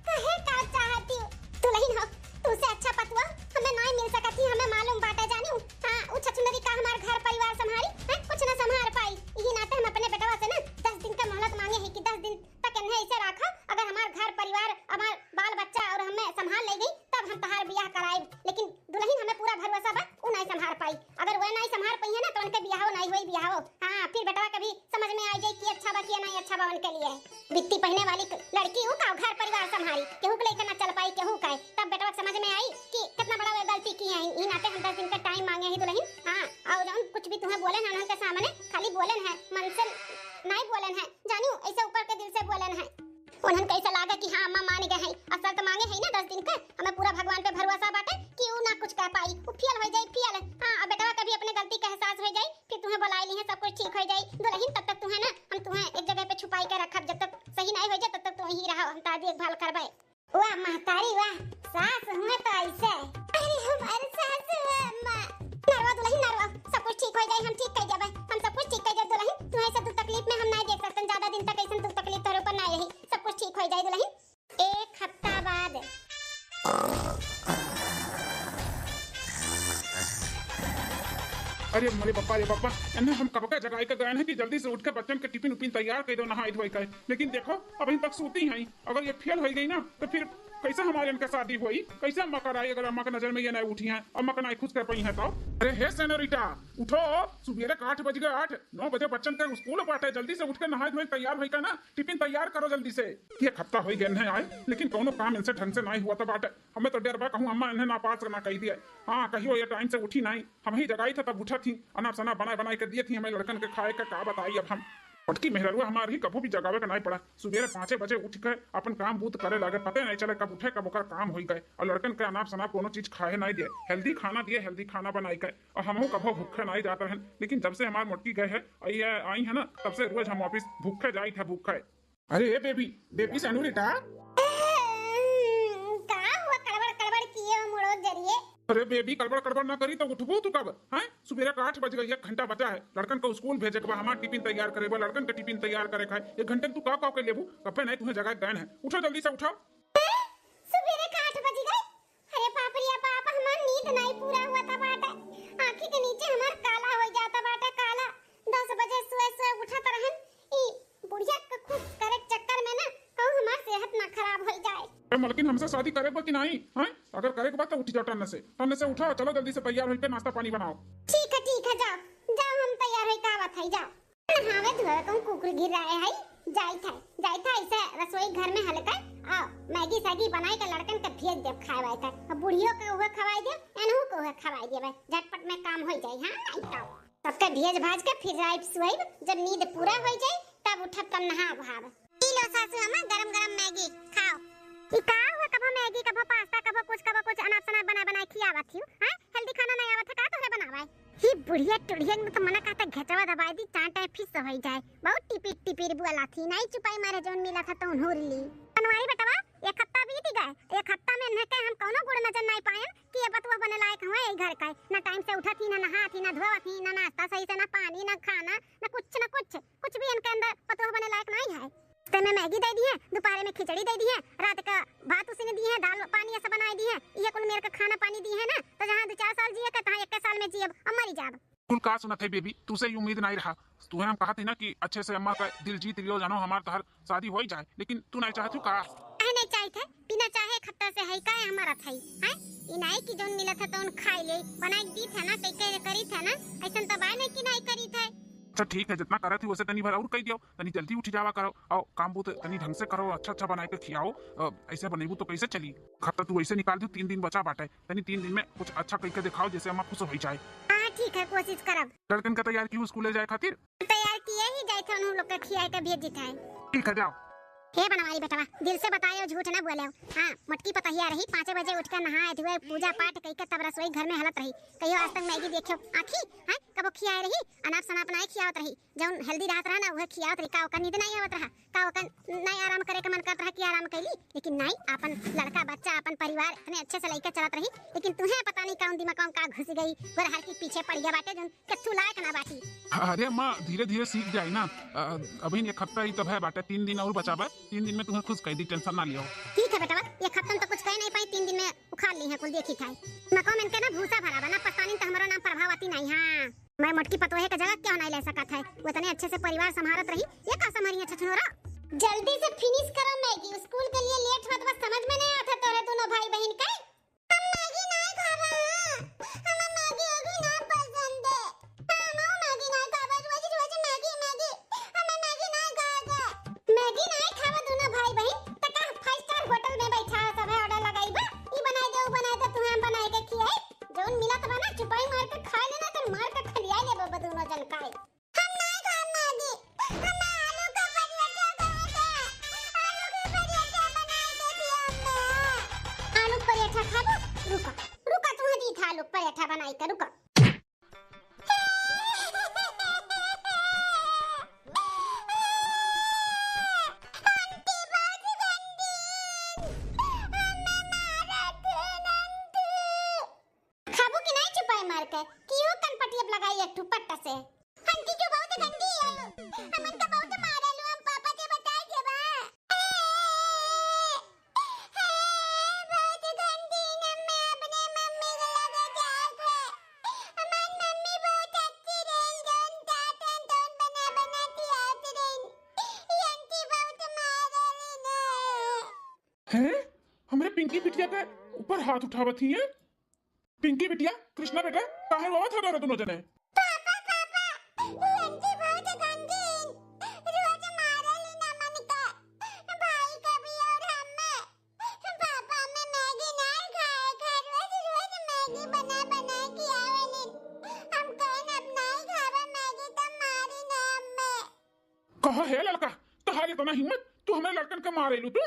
कहे का चाहती हो? दुल्हन हो, तुझसे अच्छा पतवा हमें नहीं मिल सकती, हमें मालूम बाटे जानियो। हां उ छछुंदरी का हमार घर परिवार संभाली है, कुछ ना संभाल पाई। यही नाते हम अपने बेटवा से ना 10 दिन का मोहलत मांगे है कि 10 दिन तक इन्हें ऐसे रखो, अगर हमार घर परिवार, हमार बाल बच्चा और हमें संभाल ले गई तब हम तहार बियाह कराए। लेकिन दुल्हन हमें पूरा भरोसा बा उ नहीं संभाल पाई। अगर वो नहीं संभाल पाई है ना तो उनके बियाह नहीं होई बियाह। हां फिर बेटवा कभी समझ में आ जाए कि अच्छा बा कि नहीं अच्छा बा उनके लिए। बित्ती पहने वाली लड़की उ का घर परिवार संभाली, केहू के लेकर ना चल पाई, केहू का तब बेटवा समझ में आई कि कितना बड़ा वे गलती की है। ई नाते हम 10 दिन का टाइम मांगे हैं दुल्हन। हां और जौन कुछ भी तुम्हें बोले ना उनके सामने खाली बोलन है, मन से नहीं बोलन है, जानियो ऐसे ऊपर के दिल से बोलन है। उन्हन कैसा लागा कि हां अम्मा मान गए हैं, असल तो मांगे है ना 10 दिन का। हमें पूरा भगवान पे भरोसा बाटे कि उ ना कुछ कह पाई, उ फेल हो जाए फेल। हां अब बेटवा कभी अपने गलती का एहसास हो जाए, फिर तुम्हें बुला ली है, सब कुछ ठीक हो जाए दुल्हन। तब तक तुम्हें ना हम तुम्हें एक जगह पे छुपाई के रखब, जब तक सही नहीं हो जाए तब तक तुम ही रहो, हम तार देखभाल करबे। वाह महतारी वाह, सास हुए तो ऐसे। अरे हमारे सास अम्मा नरवा दुल्हन नरवा, सब कुछ ठीक हो जाए, हम ठीक कर देबे, हम सब कुछ ठीक कर देब दुल्हन। तुम्हें ऐसा दुख तकलीफ में हम नहीं देख सकते, ज्यादा दिन तक ऐसा दुख तकलीफ तोरे ऊपर नहीं रही, सब कुछ ठीक हो जाए दुल्हन। 1 हफ्ता बाद अरे मेरे पापा एने हम कब का जगाई के गए हैं कि जल्दी से उठ के बच्चन के टिफिन उपिन तैयार कर दो, नहाई धोई के। लेकिन देखो अभी तक सूती हैं। अगर ये फेल हो गई ना तो फिर कैसे हमारे इनका शादी हुई, कैसे अम्मा कराई अगर अम्मा के नजर में ये नहीं उठी हैं, अम्मा का नहीं खुश कर पाई है तो। अरे हे सेनोरिटा उठो, सुबह 8 बज गए, 8-9 बजे बच्चन के स्कूल बाटे, जल्दी से उठ के नहाई धोई तैयार होई का ना टिफिन तैयार करो जल्दी से। ये हफ्ता हो गए हैं आए, लेकिन कोनो काम इनसे ढंग से नहीं हुआ था बाटे। हमें तो डर बा कहूँ अम्मा इन्हें ना पास ना कही दिया। हाँ कहियो ये टाइम से उठी नहीं, हम ही जगाई था तब उठा थी, अना सना बनाए के दिए थी हमें लड़कन के खाए का बताई। अब हम पटकी मेहरुआ हमारी कभू भी जगावे का नहीं पड़ा। सुबह 5 बजे उठ के अपन काम बूत करे लगे, पता नहीं चले कब उठे कब ओकर काम हो गए। और लड़कन के अनाप शनाप कोनो चीज खाए नहीं दिए, हेल्दी खाना दिए, हेल्दी खाना बनाई के। और हमहू कभो भूखे नहीं जाते हैं, लेकिन जब से हमारी मोटकी गए है आई है ना, तब से रोज हम ऑफिस भूखे जाई थे भूखे। अरे बेबी सेनोरिटा का हुआ कड़बड़ किए हो मुड़ो जरिए। अरे बेबी कड़बड़ ना करी तो उठबो तू कब हैं? सुबह 8 बज गई, 1 घंटा बचा है लड़कन को स्कूल भेजे के बाद हमारा टिफिन तैयार करे, लड़कन का टिफिन तैयार करे खाए। 1 घंटे तू का के लेबू कपे नहीं, तुम्हें जगह गए हैं। उठो जल्दी से उठो। सुबह 8 बज गए। अरे बाप रे बाप, हमार नींद नहीं पूरा हुआ था बाटा, आंखें के नीचे हमार काला हो जाता बाटा, काला। 10 बजे सोए उठा रहन, ई बुढ़िया के खुद करे चक्कर में ना कहूं हमार सेहत ना खराब हो जाए। मलकिन हमसे शादी करेगा कि नहीं हैं? अगर करेगा बात तो उठ जाओ, टन्ने से उठो, चलो जल्दी से तैयार होकर नाश्ता पानी बनाओ। ठीक है जाओ हम तैयार होई का बात है, जाओ नहावे धोवे कहूं कुकुर गिर रहे है। जाई था ऐसे रसोई घर में हल्का आ मैगी सैगी बनाई के लड़कन के भेज दे खाए था। अब बुढ़ियों के ओहे खवाई दे, एनहु के ओहे खवाई दे, झटपट में काम हो जाए। हां नहीं तो सबके भेज भाज के फिर जाई सोई, जब नींद पूरा हो जाए तब उठब तब नहा भाव। पी लो सासू अम्मा गरम मैगी खाओ। ई का हुआ, कभो मैगी कभो पास्ता कभो कुछ अनाप शनाप बना खियावत हूं। हां हेल्दी खाना नहीं आवत है का तोहरे बनावे? ही बुढ़िया टुढ़िया में तो मना कहता घेचवा दबाई दी, चांटा फिस हो जाए। बहुत टिपी बुआला थी, नहीं चुपाई मारे जोन मिला था तो उन्होर ली। बनवाई बेटवा 1 हफ्ता बीत गए, 1 हफ्ता में न के हम कोनो गुड़ नजर नहीं पाएन कि ये बतवा बने लायक हुआ ए घर का। ना टाइम से उठा थी, ना नहा थी, ना धोवा थी, ना नाश्ता सही से, ना पानी, ना खाना, ना कुछ भी इनके अंदर पतवा बने लायक नहीं है। ते में मैगी दे दी है, दोपहर में खिचड़ी दे दी है, रात का भात उसी ने दी है, दाल पानी ऐसा बनाई दी है। ये कुल मेरे का खाना पानी दी है ना, तो जहां 2-4 साल जिए का 1 साल में जिए अब मरी जाब। कुल का सुना थे बेबी, तुझसे ये उम्मीद नहीं रहा। तूने हम कहा थी ना कि अच्छे से अम्मा का दिल जीत लियो, जानो हमार तहर शादी हो ही जाए, लेकिन तू नहीं चाहती का? नहीं चाहते बिना चाहे खत्ता से है का हमारा थई हैं? ई नहीं कि जोन मिला था तो उन खाई ले, बनाई दी था ना, कई करी था ना, ऐसा तबाय नहीं कि नहीं करी था। अच्छा ठीक है, जितना करे थी वैसे तनी भर और कह दियो, तनी जल्दी उठ जावा करो और काम बहुत तनी ढंग से करो, अच्छा बना के खियाओ। ऐसे बनेबू तो कैसे चली? खत्ता तू ऐसे निकाल दी, 3 दिन बचा बाटे, तनी 3 दिन में कुछ अच्छा करके दिखाओ जैसे अम्मा खुश हो जाए। हां ठीक है, कोशिश करब। लड़कन का तैयार की स्कूल जाए खातिर तैयार किए ही जाए थे, उन लोग के खियाए के भेज दी था। ठीक है जाओ। हे बनवाई बेटवा, दिल से बतायो, झूठ ना बोले। हां मटकी पतहिया रही, 5 बजे उठ कर नहाए धोए पूजा पाठ कई के तब रसोई घर में हलत रही। कहियो आज तक मैगी देखियो आखी हैं? कबो खियाए रही, अनाप शनाप नहीं खियावत रही, जौन हेल्दी रहत रहा ना वह खियावत रही। का ओकर नींद नहीं आवत रहा, का ओकर नहीं आराम करे के मन करत रहा कि आराम कैली, लेकिन नहीं अपन लड़का बच्चा अपन परिवार इतने अच्छे से लेके चलत रही। लेकिन तुम्हें पता नहीं कौन दिमाग का घुस गई, गोरहर के पीछे पड़ गया बाटे, जौन कच्चू लायक ना बाटी। अरे अम्मा धीरे धीरे सीख जाए ना, अभी 1 हफ्ता ही तब है बाटे, 3 दिन और बचा बा, 3 दिन में तुम्हें खुश कह दी, टेंशन ना लियो। ठीक है बेटा, 1 हफ्ता तो कुछ कह नहीं पाई, 3 दिन में उखाड़ ली है कुल देखी था। मको में ना भूसा भरा बना पसानी तो हमारा नाम प्रभावती नहीं। हां मैं मोटकी पतोहे का जगह क्यों नहीं ले सकत है, वो तने अच्छे से परिवार संभालत रही, ये का संभारी है छछनोरा। जल्दी से फिनिश करो मैगी, स्कूल के लिए लेट होत बस, समझ में नहीं आता तोरे दोनों भाई बहन का। हम मैगी नहीं खा रहे हैं, हमें मैगी अभी ना पसंद है। हम मैगी नहीं खावे, रोज मैगी हमें मैगी नहीं खाएगा। मैगी नहीं खावा दोनों भाई बहन त का 5 स्टार होटल में बैठा सब है, ऑर्डर लगाईबा, ई बनाई दे तुम्हें हम बनाए के खियाई, जोन मिला त बना चुपाई मार के खा लेना, तो मार के खलिया ले बाबा दोनों जन खाए। हम नहीं खा मैगी, हमें आलू का पराठा खावे, आलू के पराठा बनाए के दिया हमने। आलू पराठा खाबो, रुका तुम्हें दी था आलू पराठा बनाई के, रुका। क्यों कनपटिया लगाई एक ठुपट्टा से? हंटी जो बहुत गंदी है, हमन का बहुत मारलू, हम पापा के बताए के बा। बहुत गंदी, मैं अपने मम्मी को लगा जाए थे, हमारी मम्मी बहुत हैं? हमरे पिंकी बिटिया के ऊपर हाथ उठावत ही है। पिंकी बिटिया, कृष्णा बेटा, काहे रोवत हो दोनों जने? पापा पापा आंटी बहुत गंदी रोज मारेली ना मन का भाई का भी और हमें पापा में मैगी नहीं खाए रोज रोज मैगी बना बना के आवेली हम कहन अब नहीं खावे मैगी तो मारी ना हमें। कहा है लड़का, तुम्हारी तो ना हिम्मत, तू हमें लड़कन के मारेलू तू?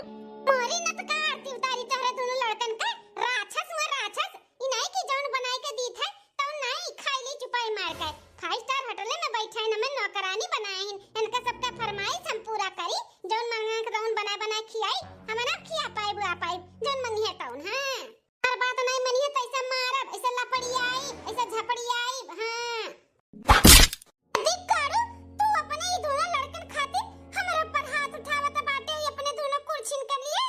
मोरी न तो का आरती उतारी तोहरे दोनों लड़कन के राक्षस हुए राक्षस ई नहीं की जौन बनाई के दी थे तो नहीं खाईली चुपाई मार के 5 स्टार होटल में बैठे हैं हमें नौकरानी बनाए हैं इनका सबका फरमाइश हम पूरा करी जौन मांगा के जौन बना बना खियाई हमें ना खिया पाई बुआ पाई जौन मनी है तौन हां हर बात नहीं मनी है तो ऐसा मारब ऐसा लपड़ी आई ऐसा झपड़ी आई हां देख करू तू अपने ही दोनों लड़कन खातिर हमारे ऊपर हाथ उठावत बाटे अपने दोनों कुर्सिन के लिए।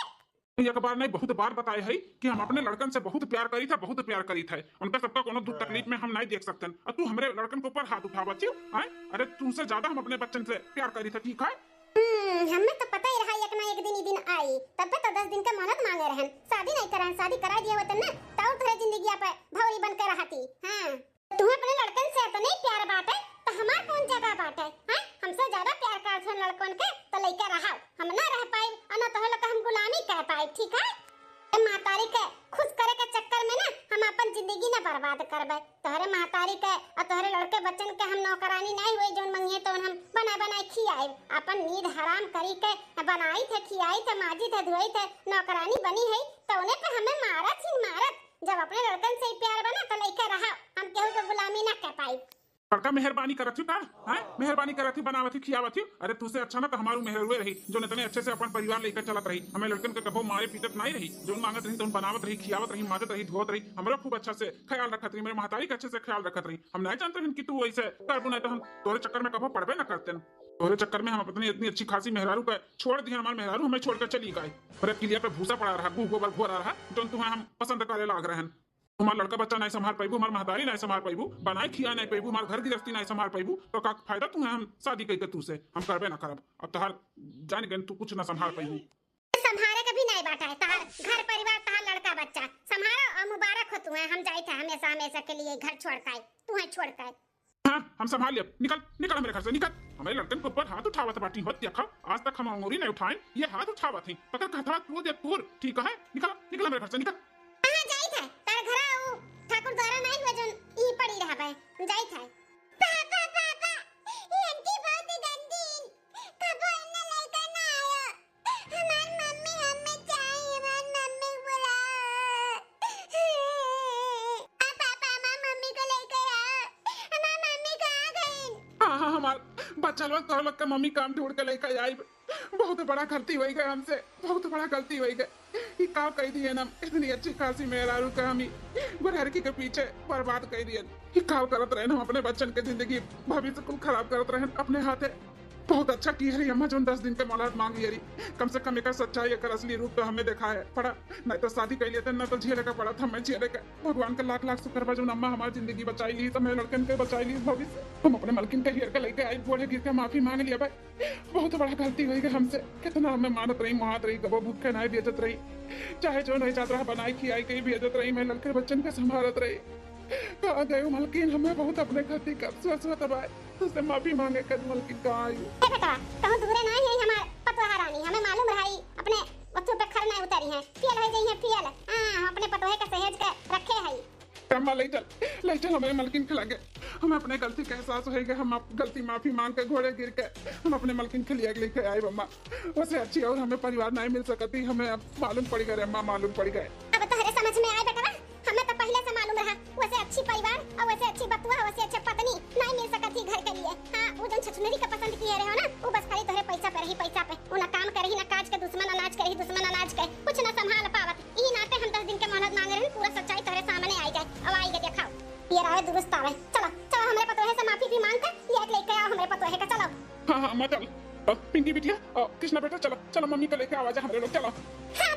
एक बार नहीं बहुत बार बताए है कि हम अपने लड़कन से बहुत प्यार करी था, बहुत प्यार करी था। उनका सबका कोनो दुख तकलीफ में हम नहीं देख सकते और तू हमारे लड़कन के ऊपर हाथ उठावत छी हैं? अरे तुमसे ज्यादा हम अपने बच्चन से प्यार करी था, ठीक है? हमें तो पता ही रहा एक ना एक दिन ही दिन आई तब पे तो 10 दिन का मोहलत मांगे रहन शादी नहीं करन शादी करा दिया होतन ना तो तेरे जिंदगी पे भौरी बन के रहती। हां तू अपने लड़कन से तो नहीं प्यार बात है तो हमार कौन जगह बात है? हैं हमसे ज्यादा प्यार करत हन लड़कन के तो लइका रहा हम ना रह पाई अना तो लोग हम गुलामी कह पाई, ठीक है? मातारी के खुश करे के चक्कर में ना हम अपन जिंदगी ना बर्बाद करबे। तोहरे मातारी के और तोहरे लड़के बच्चन के हम नौकरानी नहीं हुई जोन मंगिए तो हम बना बना खियाए अपन नींद हराम करी के बनाई थे खियाई थे माजी थे धोई थे नौकरानी बनी है तो उन्हें पे हमें मारत ही मारत जब अपने लड़कन से प्यार बना तो लइका रहा हम केहू के गुलामी ना कर पाई। बड़का मेहरबानी करत का हैं? मेहरबानी करत बनावत खियावत अरे तुसे अच्छा ना तो हमारू मेहरुए रही जो इतने अच्छे से अपन परिवार लेकर चलत रही हमें लड़कन के कबो मारे पीटत नहीं रही जो मांगत रही तो बनावत रही खियावत रही माजत रही धोत रही हमरा खूब अच्छा से ख्याल रखत रही मेरे महतारी का अच्छे से ख्याल रखत रही। हम नहीं जानते कि तू ऐसे कर नहीं तो हम तोरे चक्कर में कबो पड़बे ना करते तोरे चक्कर में हम अपनी इतनी अच्छी खासी मेहरारू का छोड़ दिया हमारे मेहरारू हमें छोड़कर चली गए और किलिया पे भूसा पड़ा रहा गोबर घोर रहा जो तुम्हें हम पसंद करे लाग रहे हैं। तुम्हारा लड़का बच्चा नहीं संभाल पाइबू हमारे महतारी नहीं संभाल पाइबू बनाए खिया नहीं पाइबू हमारे घर गृहस्थी नहीं संभाल पाइबू तो का फायदा तुम्हें हम शादी करके तू से हम करबे ना करब अब तहार जान गए तू कुछ ना संभाल पाइबू संभाले कभी नहीं बाटा है तार घर परिवार तार लड़का बच्चा संभालो और मुबारक हो तुम्हें हम जाई थे हमेशा हमेशा के लिए घर छोड़ के तू है छोड़ के। हाँ हम संभाल लिया निकल निकल मेरे घर से निकल हमारे लड़कन के ऊपर हाथ उठावत बाटी होत देखा आज तक हम अंगूरी नहीं उठाए ये हाथ उठावत है पकड़ कहता तू दे तूर ठीक है निकल निकल मेरे घर से निकल कहां जाई थे तार घर आओ ठाकुर द्वारा नहीं हुआ जो ई पड़ी रहा भाई जाई थे। पापा पापा ये आंटी बहुत गंदी कबो इन्हें लेकर ना आयो हमारी मम्मी हमें चाहिए हमारी मम्मी बुलाओ पापा मम्मी को लेकर आओ हमारी मम्मी कहां गई? हाँ हमार बच्चा लोग तो लोग का मम्मी काम ढूंढ के लेकर आई बहुत बड़ा गलती हुई गई हमसे बहुत बड़ा गलती हुई गई ये काम कह दिए ना इतनी अच्छी खासी मेहरारू का हम गुरहरकी के पीछे बर्बाद कर दिए ये काम करत रहे हम अपने बच्चन के जिंदगी भविष्य को खराब करत रहे अपने हाथे बहुत अच्छा की है अम्मा जो 10 दिन के मोहलत मांगी है कम से कम एक सच्चाई एक असली रूप तो हमें देखा है पड़ा नहीं तो शादी कर लिए ना तो झेले का पड़ा था मैं झेले का भगवान का लाख लाख शुक्र जो अम्मा हमारी जिंदगी बचाई ली तो मेरे लड़कन के बचाई ली भविष्य हम अपने मलकिन के घेर के लेके आई बोले गिर के माफी मांग लिया भाई बहुत बड़ा गलती हुई गई हमसे कितना हमें मानत रही मुहात रही कबो भूखे नहीं बेचत रही चाहे जो नहीं चाहता बनाई खियाई कहीं भेजत रही मैं लड़के बच्चन के संभालत रही कहा गए मलकिन हमें बहुत अपने खाती का अफसोस दबाए तुझसे माफी मांगे कर मलकिन कहाँ आई बेटा कहूं दूरे नहीं है हमार पतोहा रानी हमें मालूम रही अपने बच्चों पे खर नहीं उतरी है पियल हो गई है पियल हां अपने पतोहे का सहेज के रखे है अम्मा ले चल हमें मलकिन खिला के हमें अपने गलती का एहसास होएगा हम गलती माफी मांग के घोड़े गिर के हम अपने मलकिन के लिए लेके आए अम्मा वैसे अच्छी और हमें परिवार नहीं मिल सकती हमें अब मालूम पड़ गए अम्मा मालूम पड़ गए अब तो हरे समझ में आए बेटा हमें तो पहले से मालूम रहा वैसे अच्छी परिवार और वैसे अच्छी बतुआ वैसे अच्छी पत्नी नहीं मिल सकती घर के लिए। हां वो जन छछनेरी का पसंद किए रहे हो ना वो बस खाली तोहरे पैसा पे रही पैसा पे वो ना काम करही ना काज के दुश्मन अनाज करही दुश्मन अनाज के कुछ ना संभाल पावत ई नाते हम 10 दिन के मोहलत मांगे रहे पूरा सच्चाई तोहरे सामने आई जाए अब आई के दिखाओ ये रावे दुरुस्त आवे चलो चलो हमरे पतोहे से माफी भी मांग के ये लेके आओ हमरे पतोहे का चलो। हां मत चल पिंकी बिटिया कृष्णा बेटा चलो चलो मम्मी को लेके आवाज हमारे लोग चलो। हां